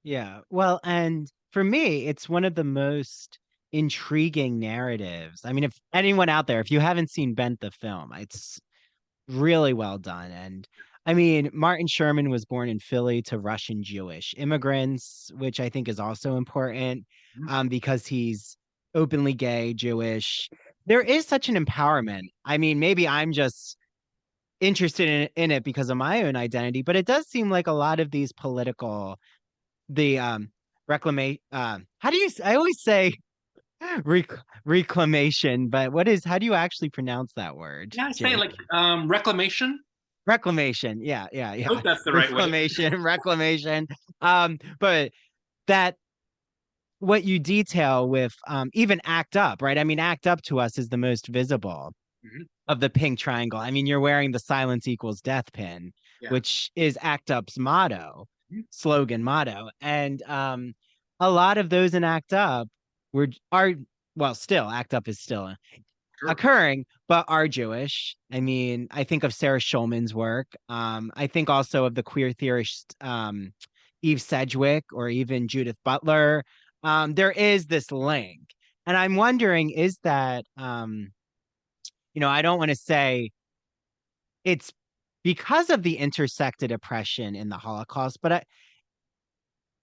S2: Yeah. Well, and for me, it's one of the most intriguing narratives. I mean, if anyone out there, if you haven't seen Bent the film, it's really well done. And I mean, Martin Sherman was born in Philly to Russian Jewish immigrants, which I think is also important, because he's openly gay, Jewish. There is such an empowerment. I mean, maybe I'm just interested in it because of my own identity, but it does seem like a lot of these political, the reclamation, how do you, I always say reclamation, but how do you actually pronounce that word,
S1: Yeah, I say
S2: Jake?
S1: like reclamation.
S2: Reclamation. Yeah, yeah,
S1: I
S2: yeah.
S1: hope that's the right way.
S2: Reclamation, reclamation. But that what you detail with even Act Up, right? I mean, Act Up to us is the most visible
S1: Mhm.
S2: of the pink triangle. I mean, you're wearing the silence equals death pin,
S1: Yeah.
S2: which is Act Up's motto,
S1: Mhm.
S2: slogan motto. And a lot of those in Act Up are well, still Act Up is still
S1: Sure.
S2: occurring, but are Jewish. I mean, I think of Sarah Schulman's work. I think also of the queer theorist Eve Sedgwick or even Judith Butler. There is this link. And I'm wondering, is that I don't want to say it's because of the intersected oppression in the Holocaust, but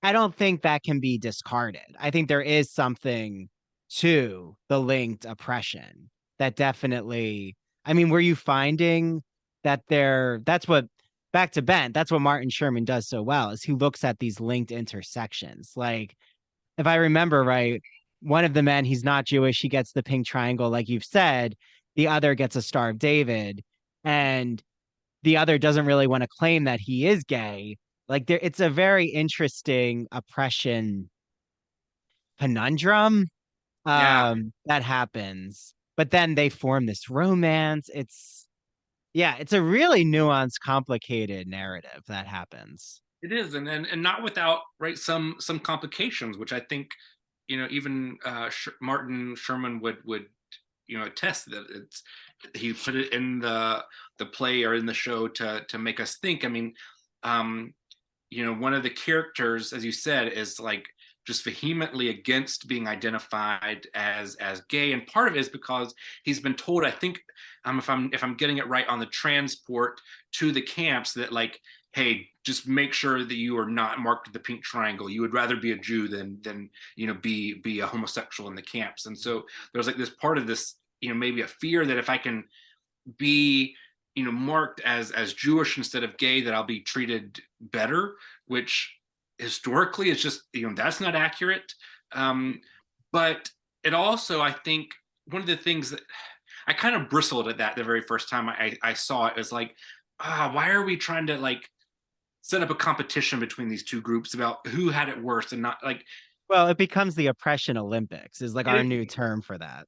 S2: I don't think that can be discarded. I think there is something to the linked oppression that definitely, I mean, were you finding that that's what, back to Ben, that's what Martin Sherman does so well, is he looks at these linked intersections. Like, if I remember right, one of the men, he's not Jewish, he gets the pink triangle, like you've said, the other gets a Star of David, and the other doesn't really want to claim that he is gay. Like it's a very interesting oppression conundrum
S1: Yeah.
S2: that happens. But then they form this romance. It's a really nuanced, complicated narrative that happens.
S1: It is, and not without, right, some complications, which I think, even Martin Sherman would attest that he put it in the play or in the show to make us think. I mean, um, one of the characters, as you said, is like just vehemently against being identified as gay, and part of it is because he's been told, I think, if I'm getting it right, on the transport to the camps, that like, hey, just make sure that you are not marked with the pink triangle. You would rather be a Jew than be a homosexual in the camps. And so there's like this part of this, maybe a fear that if I can be marked as Jewish instead of gay, that I'll be treated better, which historically is just, that's not accurate. But it also, I think, one of the things that I kind of bristled at that the very first time I saw it, is like, why are we trying to like set up a competition between these two groups about who had it worse, and not like,
S2: Well, it becomes the oppression Olympics is like our new term for that.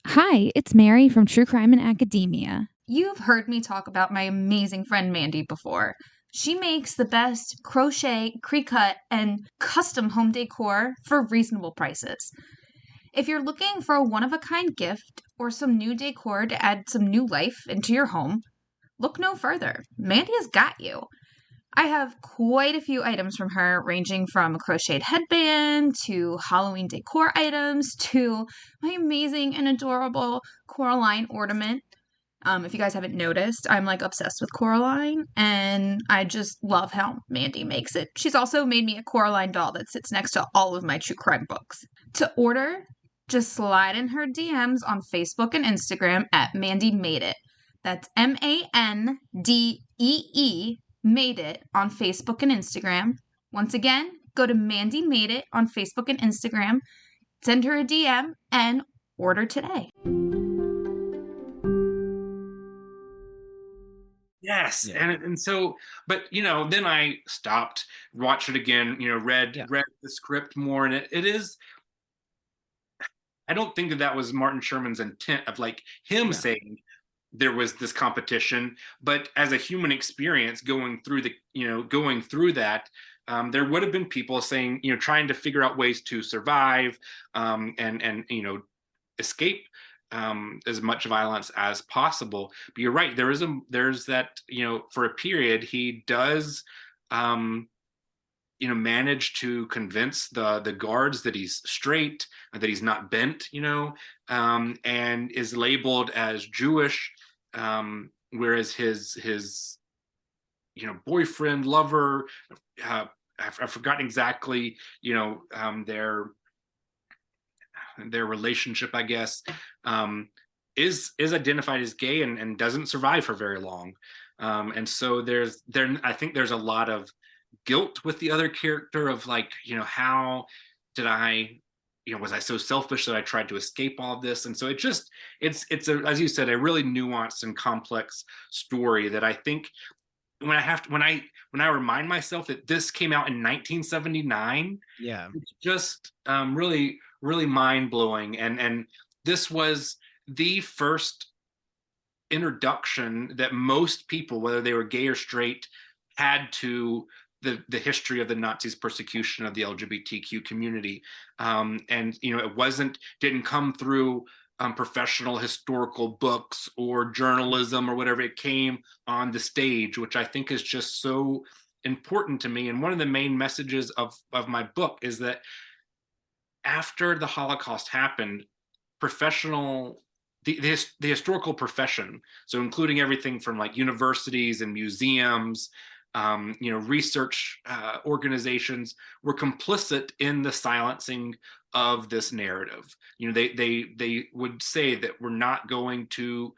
S4: Hi, it's Mary from True Crime and Academia.
S5: You've heard me talk about my amazing friend Mandy before. She makes the best crochet, pre-cut, and custom home decor for reasonable prices. If you're looking for a one-of-a-kind gift or some new decor to add some new life into your home, look no further. Mandy has got you. I have quite a few items from her, ranging from a crocheted headband to Halloween decor items to my amazing and adorable Coraline ornament. If you guys haven't noticed, I'm like obsessed with Coraline, and I just love how Mandy makes it. She's also made me a Coraline doll that sits next to all of my true crime books. To order, just slide in her DMs on Facebook and Instagram at Mandy Made It. That's MANDEE Made It on Facebook and Instagram. Once again, go to Mandy Made It on Facebook and Instagram, send her a DM, and order today.
S1: yes.
S2: Yeah.
S1: And so, but then I stopped, watched it again, read
S2: Yeah.
S1: the script more, and it is, I don't think that was Martin Sherman's intent of like him
S2: No.
S1: saying there was this competition, but as a human experience going through that, there would have been people saying, trying to figure out ways to survive, and escape as much violence as possible. But you're right, there's that, for a period he does manage to convince the guards that he's straight, that he's not bent, and is labeled as Jewish, whereas his boyfriend, lover, I've forgotten exactly, their relationship, I guess, is identified as gay and doesn't survive for very long. And so I think there's a lot of guilt with the other character of like, how did I, was I so selfish that I tried to escape all of this? And so it's as you said, a really nuanced and complex story that I think when I remind myself that this came out in 1979,
S2: Yeah.
S1: it's just really really mind blowing, and this was the first introduction that most people, whether they were gay or straight, had to the history of the Nazis' persecution of the LGBTQ community. And it didn't come through professional historical books or journalism or whatever. It came on the stage, which I think is just so important to me. And one of the main messages of my book is that after the Holocaust happened, professional the historical profession, so including everything from like universities and museums, research organizations, were complicit in the silencing of this narrative. They would say that we're not going to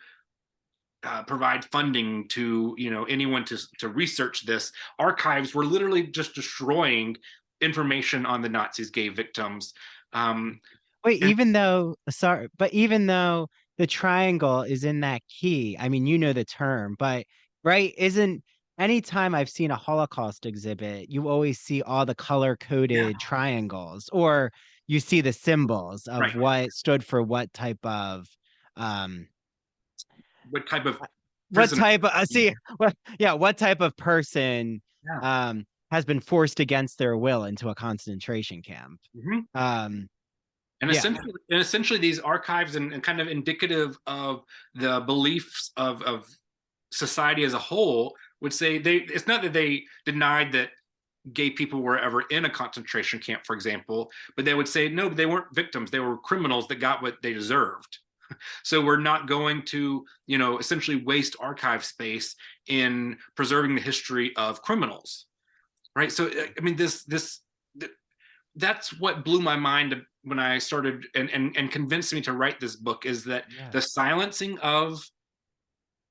S1: provide funding to anyone to research this. Archives were literally just destroying information on the Nazis' gay victims.
S2: Wait, even though the triangle is in that key, I mean, you know the term, but right, isn't anytime I've seen a Holocaust exhibit, you always see all the color-coded triangles, or you see the symbols of
S1: Right.
S2: what stood for what type of um
S1: what type of
S2: what
S1: prisoner.
S2: type of what type of person
S1: Yeah.
S2: has been forced against their will into a concentration camp.
S1: Mhm.
S2: Um
S1: And
S2: yeah.
S1: essentially, these archives and kind of indicative of the beliefs of society as a whole would say it's not that they denied that gay people were ever in a concentration camp, for example, but they would say no, they weren't victims, they were criminals that got what they deserved. So we're not going to essentially waste archive space in preserving the history of criminals, right? So I mean, that's what blew my mind when I started and convinced me to write this book, is that the silencing of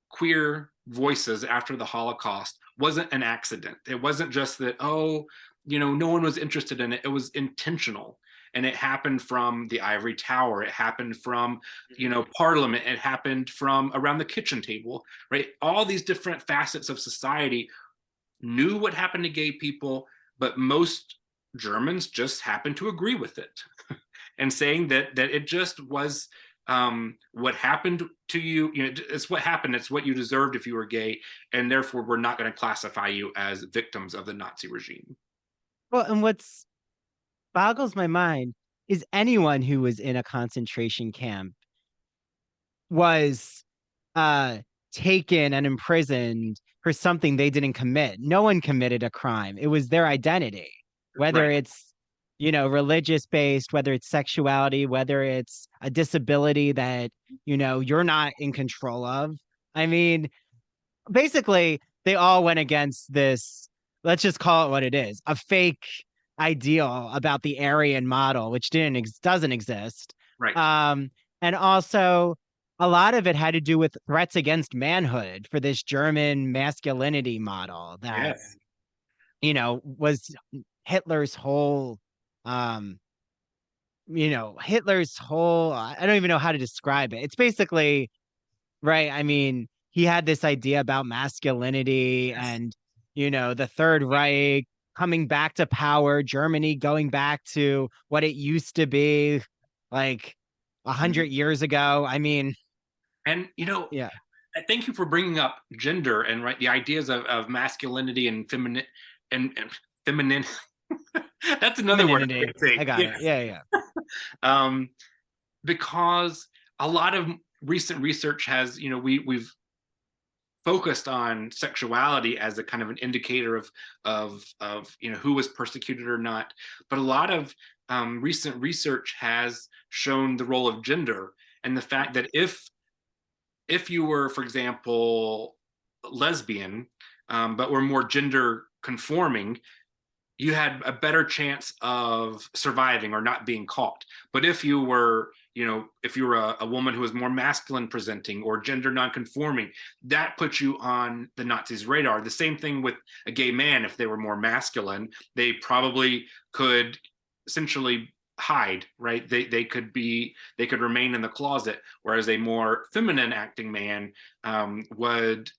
S1: queer voices after the Holocaust wasn't an accident. It wasn't just that, no one was interested in it. It was intentional. And it happened from the ivory tower. It happened from, Parliament. It happened from around the kitchen table, right? All these different facets of society knew what happened to gay people, but most Germans just happened to agree with it and saying that it just was what happened to you. It's what happened. It's what you deserved if you were gay, and therefore we're not going to classify you as victims of the Nazi regime.
S2: Well, and what's boggles my mind is anyone who was in a concentration camp was taken and imprisoned for something they didn't commit. No one committed a crime. It was their identity, whether
S1: Right.
S2: it's religious based, whether it's sexuality, whether it's a disability that you're not in control of. I mean, basically they all went against this, let's just call it what it is, a fake ideal about the Aryan model, which doesn't exist.
S1: Right.
S2: And also a lot of it had to do with threats against manhood for this German masculinity model that was Hitler's whole I don't even know how to describe it. It's basically, right, I mean, he had this idea about masculinity and the Third Reich coming back to power, Germany going back to what it used to be like 100 years ago. I mean,
S1: and
S2: yeah.
S1: Thank you for bringing up gender and the ideas of masculinity and feminine and feminine. That's another word.
S2: I got it. Yeah.
S1: Because a lot of recent research has, we've focused on sexuality as a kind of an indicator of who was persecuted or not, but a lot of recent research has shown the role of gender and the fact that if you were, for example, lesbian, but were more gender conforming, you had a better chance of surviving or not being caught. But if you were, a woman who was more masculine presenting or gender nonconforming, that puts you on the Nazis' radar. The same thing with a gay man. If they were more masculine, they probably could essentially hide, right? They could remain in the closet, whereas a more feminine acting man would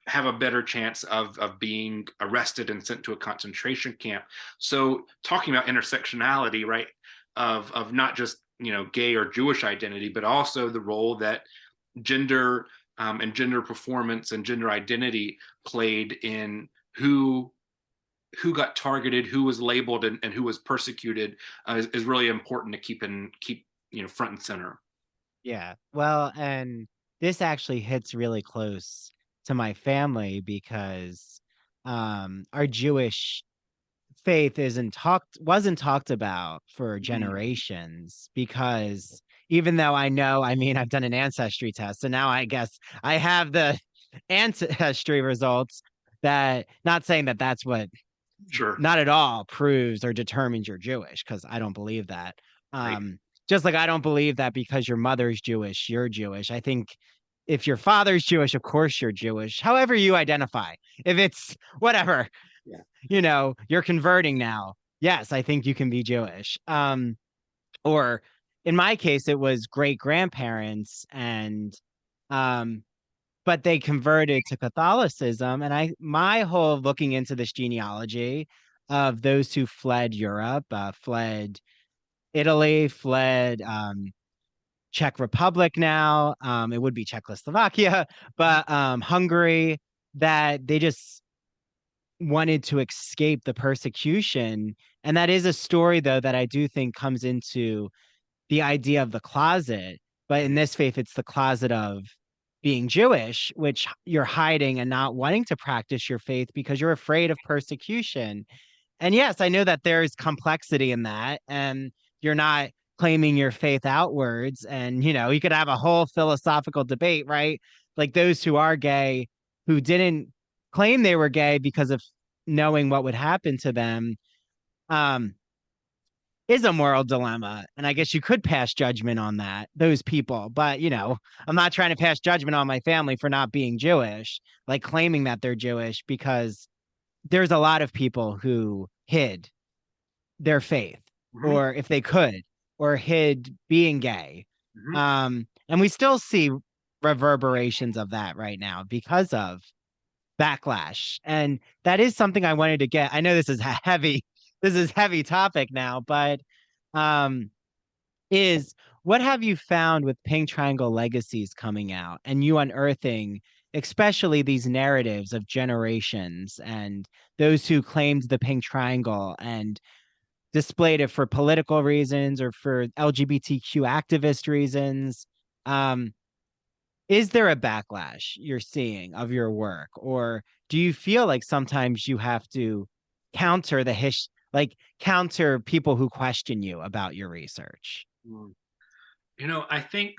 S1: have a better chance of being arrested and sent to a concentration camp. So talking about intersectionality, right, of not just, you know, gay or Jewish identity, but also the role that gender and gender performance and gender identity played in who got targeted, who was labeled, and who was persecuted is really important to keep you know, front and center.
S2: Yeah. Well, and this actually hits really close to my family because our Jewish faith wasn't talked about for generations, because even though I know, I mean, I've done an ancestry test, and now I guess I have the ancestry results, that, not saying that that's what,
S1: Sure.
S2: not at all proves or determines you're Jewish, because I don't believe that.
S1: Right.
S2: Just like I don't believe that because your mother's Jewish, you're Jewish. I think if your father's Jewish, of course you're Jewish. However you identify, if it's whatever,
S1: Yeah.
S2: you know, you're converting now. Yes, I think you can be Jewish. Or in my case, it was great grandparents, and but they converted to Catholicism. And my whole looking into this genealogy of those who fled Europe, fled Italy, fled Czech Republic now, it would be Czechoslovakia, but Hungary, that they just wanted to escape the persecution. And that is a story, though, that I do think comes into the idea of the closet. But in this faith, it's the closet of being Jewish, which you're hiding and not wanting to practice your faith because you're afraid of persecution. And yes, I know that there's complexity in that, and you're not claiming your faith outwards. And, you know, you could have a whole philosophical debate, right? Like those who are gay, who didn't claim they were gay because of knowing what would happen to them, um, is a moral dilemma. And I guess you could pass judgment on those people. But, you know, I'm not trying to pass judgment on my family for not being Jewish, like claiming that they're Jewish, because there's a lot of people who hid their faith, or if they could, or hid being gay. And we still see reverberations of that right now because of backlash. And that is something I wanted to get. I know this is heavy topic now, but is what have you found with Pink Triangle Legacies coming out and you unearthing especially these narratives of generations and those who claimed the Pink Triangle and displayed it for political reasons or for LGBTQ activist reasons? Is there a backlash you're seeing of your work, or do you feel like sometimes you have to counter counter people who question you about your research?
S1: You know, I think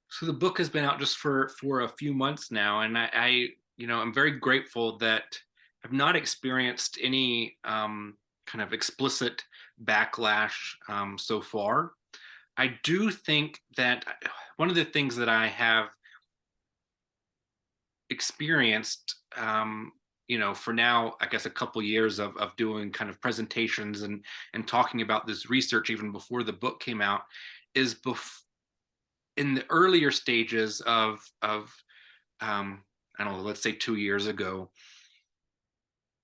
S1: so. The book has been out just for a few months now, and I you know, I'm very grateful that I've not experienced any kind of explicit backlash so far. I do think that one of the things that I have experienced, you know, for now, I guess a couple years of doing kind of presentations and talking about this research even before the book came out, is in the earlier stages of I don't know, let's say 2 years ago,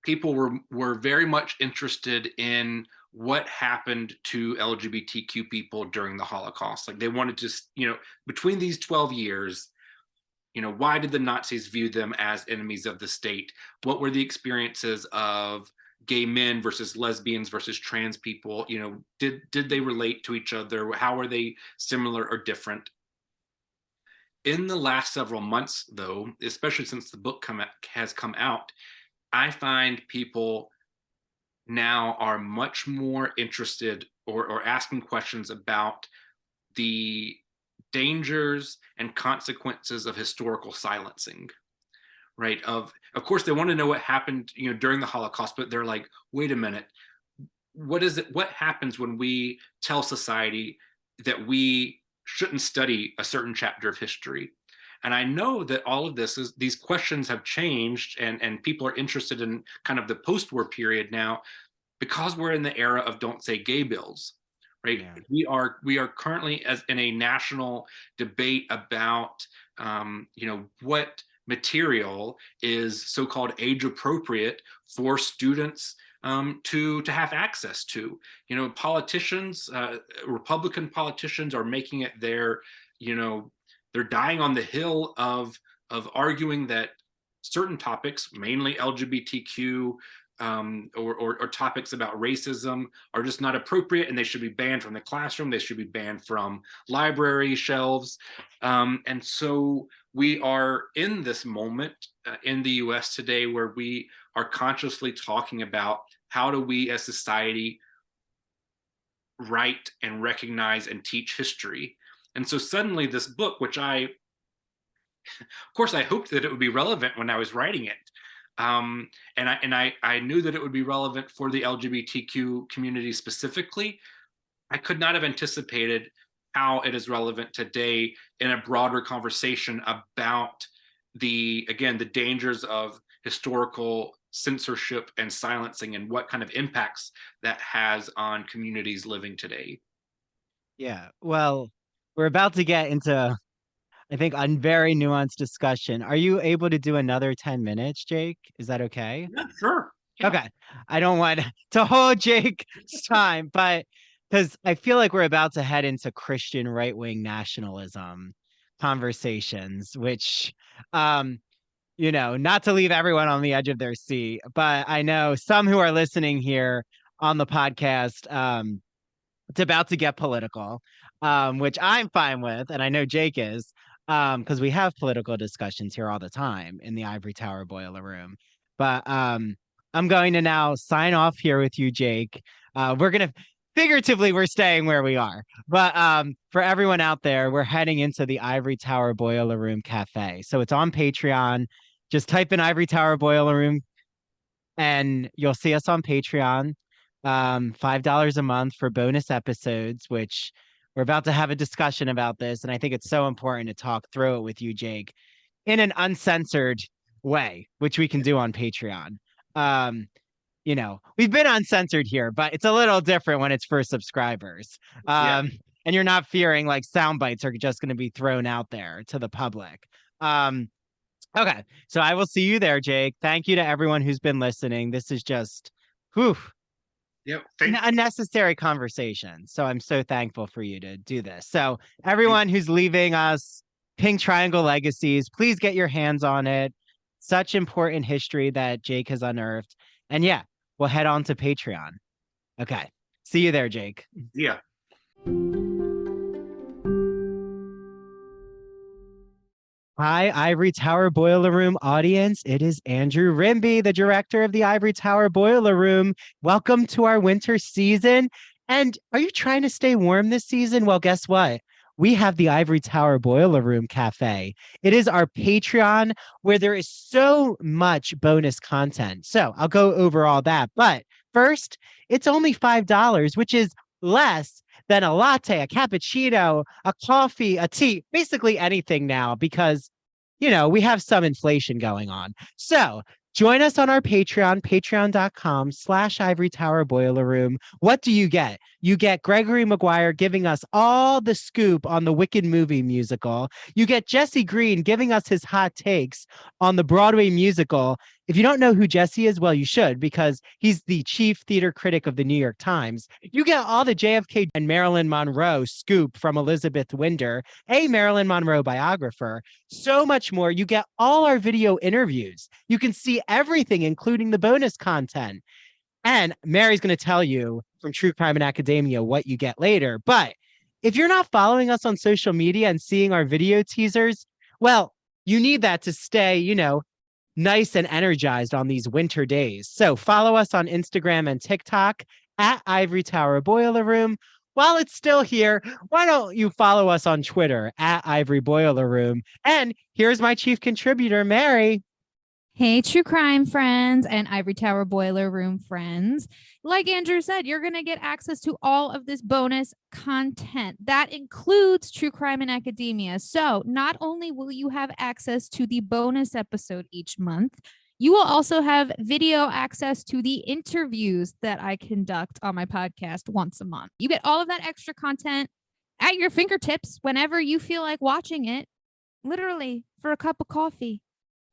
S1: people were very much interested in what happened to LGBTQ people during the Holocaust. Like they wanted to, you know, between these 12 years, you know, why did the Nazis view them as enemies of the state? What were the experiences of gay men versus lesbians versus trans people? You know, did they relate to each other? How are they similar or different? In the last several months, though, especially since the book has come out, I find people now are much more interested or asking questions about the dangers and consequences of historical silencing, right? Of course, they want to know what happened, you know, during the Holocaust, but they're like, wait a minute, what happens when we tell society that we shouldn't study a certain chapter of history? And I know that all of these questions have changed, and people are interested in kind of the post-war period now, because we're in the era of don't say gay bills, right? Yeah. We are currently in a national debate about what material is so-called age appropriate for students to have access to. Politicians, Republican politicians are making it they're dying on the hill of arguing that certain topics, mainly LGBTQ, or topics about racism, are just not appropriate, and they should be banned from the classroom. They should be banned from library shelves. And so we are in this moment in the US today where we are consciously talking about how do we as society write and recognize and teach history. And so suddenly this book, which of course I hoped that it would be relevant when I was writing it. And I knew that it would be relevant for the LGBTQ community specifically. I could not have anticipated how it is relevant today in a broader conversation about the dangers of historical censorship and silencing and what kind of impacts that has on communities living today.
S2: Yeah, well, we're about to get into, I think, a very nuanced discussion. Are you able to do another 10 minutes, Jake? Is that okay?
S1: Yeah, sure. Yeah.
S2: Okay. I don't want to hold Jake's time, but because I feel like we're about to head into Christian right-wing nationalism conversations, which, not to leave everyone on the edge of their seat, but I know some who are listening here on the podcast, it's about to get political, which I'm fine with, and I know Jake is, because we have political discussions here all the time in the Ivory Tower Boiler Room. But I'm going to now sign off here with you, Jake. Figuratively, we're staying where we are. But for everyone out there, we're heading into the Ivory Tower Boiler Room Cafe. So it's on Patreon. Just type in Ivory Tower Boiler Room, and you'll see us on Patreon. $5 a month for bonus episodes, which we're about to have a discussion about this. And I think it's so important to talk through it with you, Jake, in an uncensored way, which we can do on Patreon. We've been uncensored here, but it's a little different when it's for subscribers. And you're not fearing like sound bites are just going to be thrown out there to the public. Okay, so I will see you there, Jake. Thank you to everyone who's been listening. This is just, a necessary conversation. So I'm so thankful for you to do this. So everyone who's leaving us, Pink Triangle Legacies, please get your hands on it. Such important history that Jake has unearthed. And yeah, we'll head on to Patreon. Okay, see you there, Jake.
S1: Yeah.
S2: Hi, Ivory Tower Boiler Room audience. It is Andrew Rimby, the director of the Ivory Tower Boiler Room. Welcome to our winter season. And are you trying to stay warm this season? Well, guess what? We have the Ivory Tower Boiler Room Cafe. It is our Patreon where there is so much bonus content. So I'll go over all that. But first, it's only $5, which is less than a latte, a cappuccino, a coffee, a tea, basically anything now because, we have some inflation going on. So join us on our Patreon, patreon.com/Ivory Tower Boiler Room. What do you get? You get Gregory Maguire giving us all the scoop on the Wicked movie musical. You get Jesse Green giving us his hot takes on the Broadway musical. If you don't know who Jesse is, well, you should, because he's the chief theater critic of the New York Times. You get all the JFK and Marilyn Monroe scoop from Elizabeth Winder, a Marilyn Monroe biographer. So much more. You get all our video interviews. You can see everything, including the bonus content. And Mary's going to tell you from True Crime and Academia what you get later. But if you're not following us on social media and seeing our video teasers, well, you need that to stay, nice and energized on these winter days. So follow us on Instagram and TikTok at Ivory Tower Boiler Room. While it's still here, why don't you follow us on Twitter at Ivory Boiler Room? And here's my chief contributor, Mary.
S4: Hey, True Crime friends and Ivory Tower Boiler Room friends. Like Andrew said, you're going to get access to all of this bonus content. That includes True Crime and Academia. So not only will you have access to the bonus episode each month, you will also have video access to the interviews that I conduct on my podcast once a month. You get all of that extra content at your fingertips whenever you feel like watching it. literally for a cup of coffee.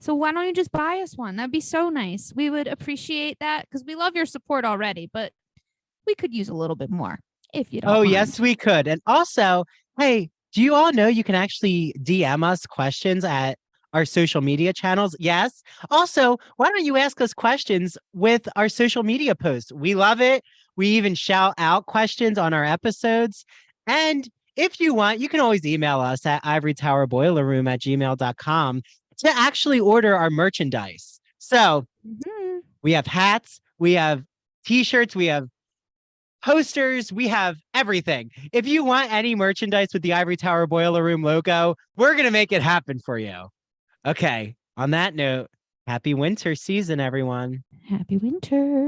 S4: So why don't you just buy us one? That'd be so nice. We would appreciate that because we love your support already, but we could use a little bit more if you don't
S2: Oh,
S4: mind.
S2: yes, we could. And also, hey, do you all know you can actually DM us questions at our social media channels? Yes. Also, why don't you ask us questions with our social media posts? We love it. We even shout out questions on our episodes. And if you want, you can always email us at ivorytowerboilerroom@gmail.com to actually order our merchandise. So
S4: Mhm.
S2: we have hats, we have t-shirts, we have posters, we have everything. If you want any merchandise with the Ivory Tower Boiler Room logo, we're going to make it happen for you. Okay, on that note, happy winter season, everyone.
S4: Happy winter.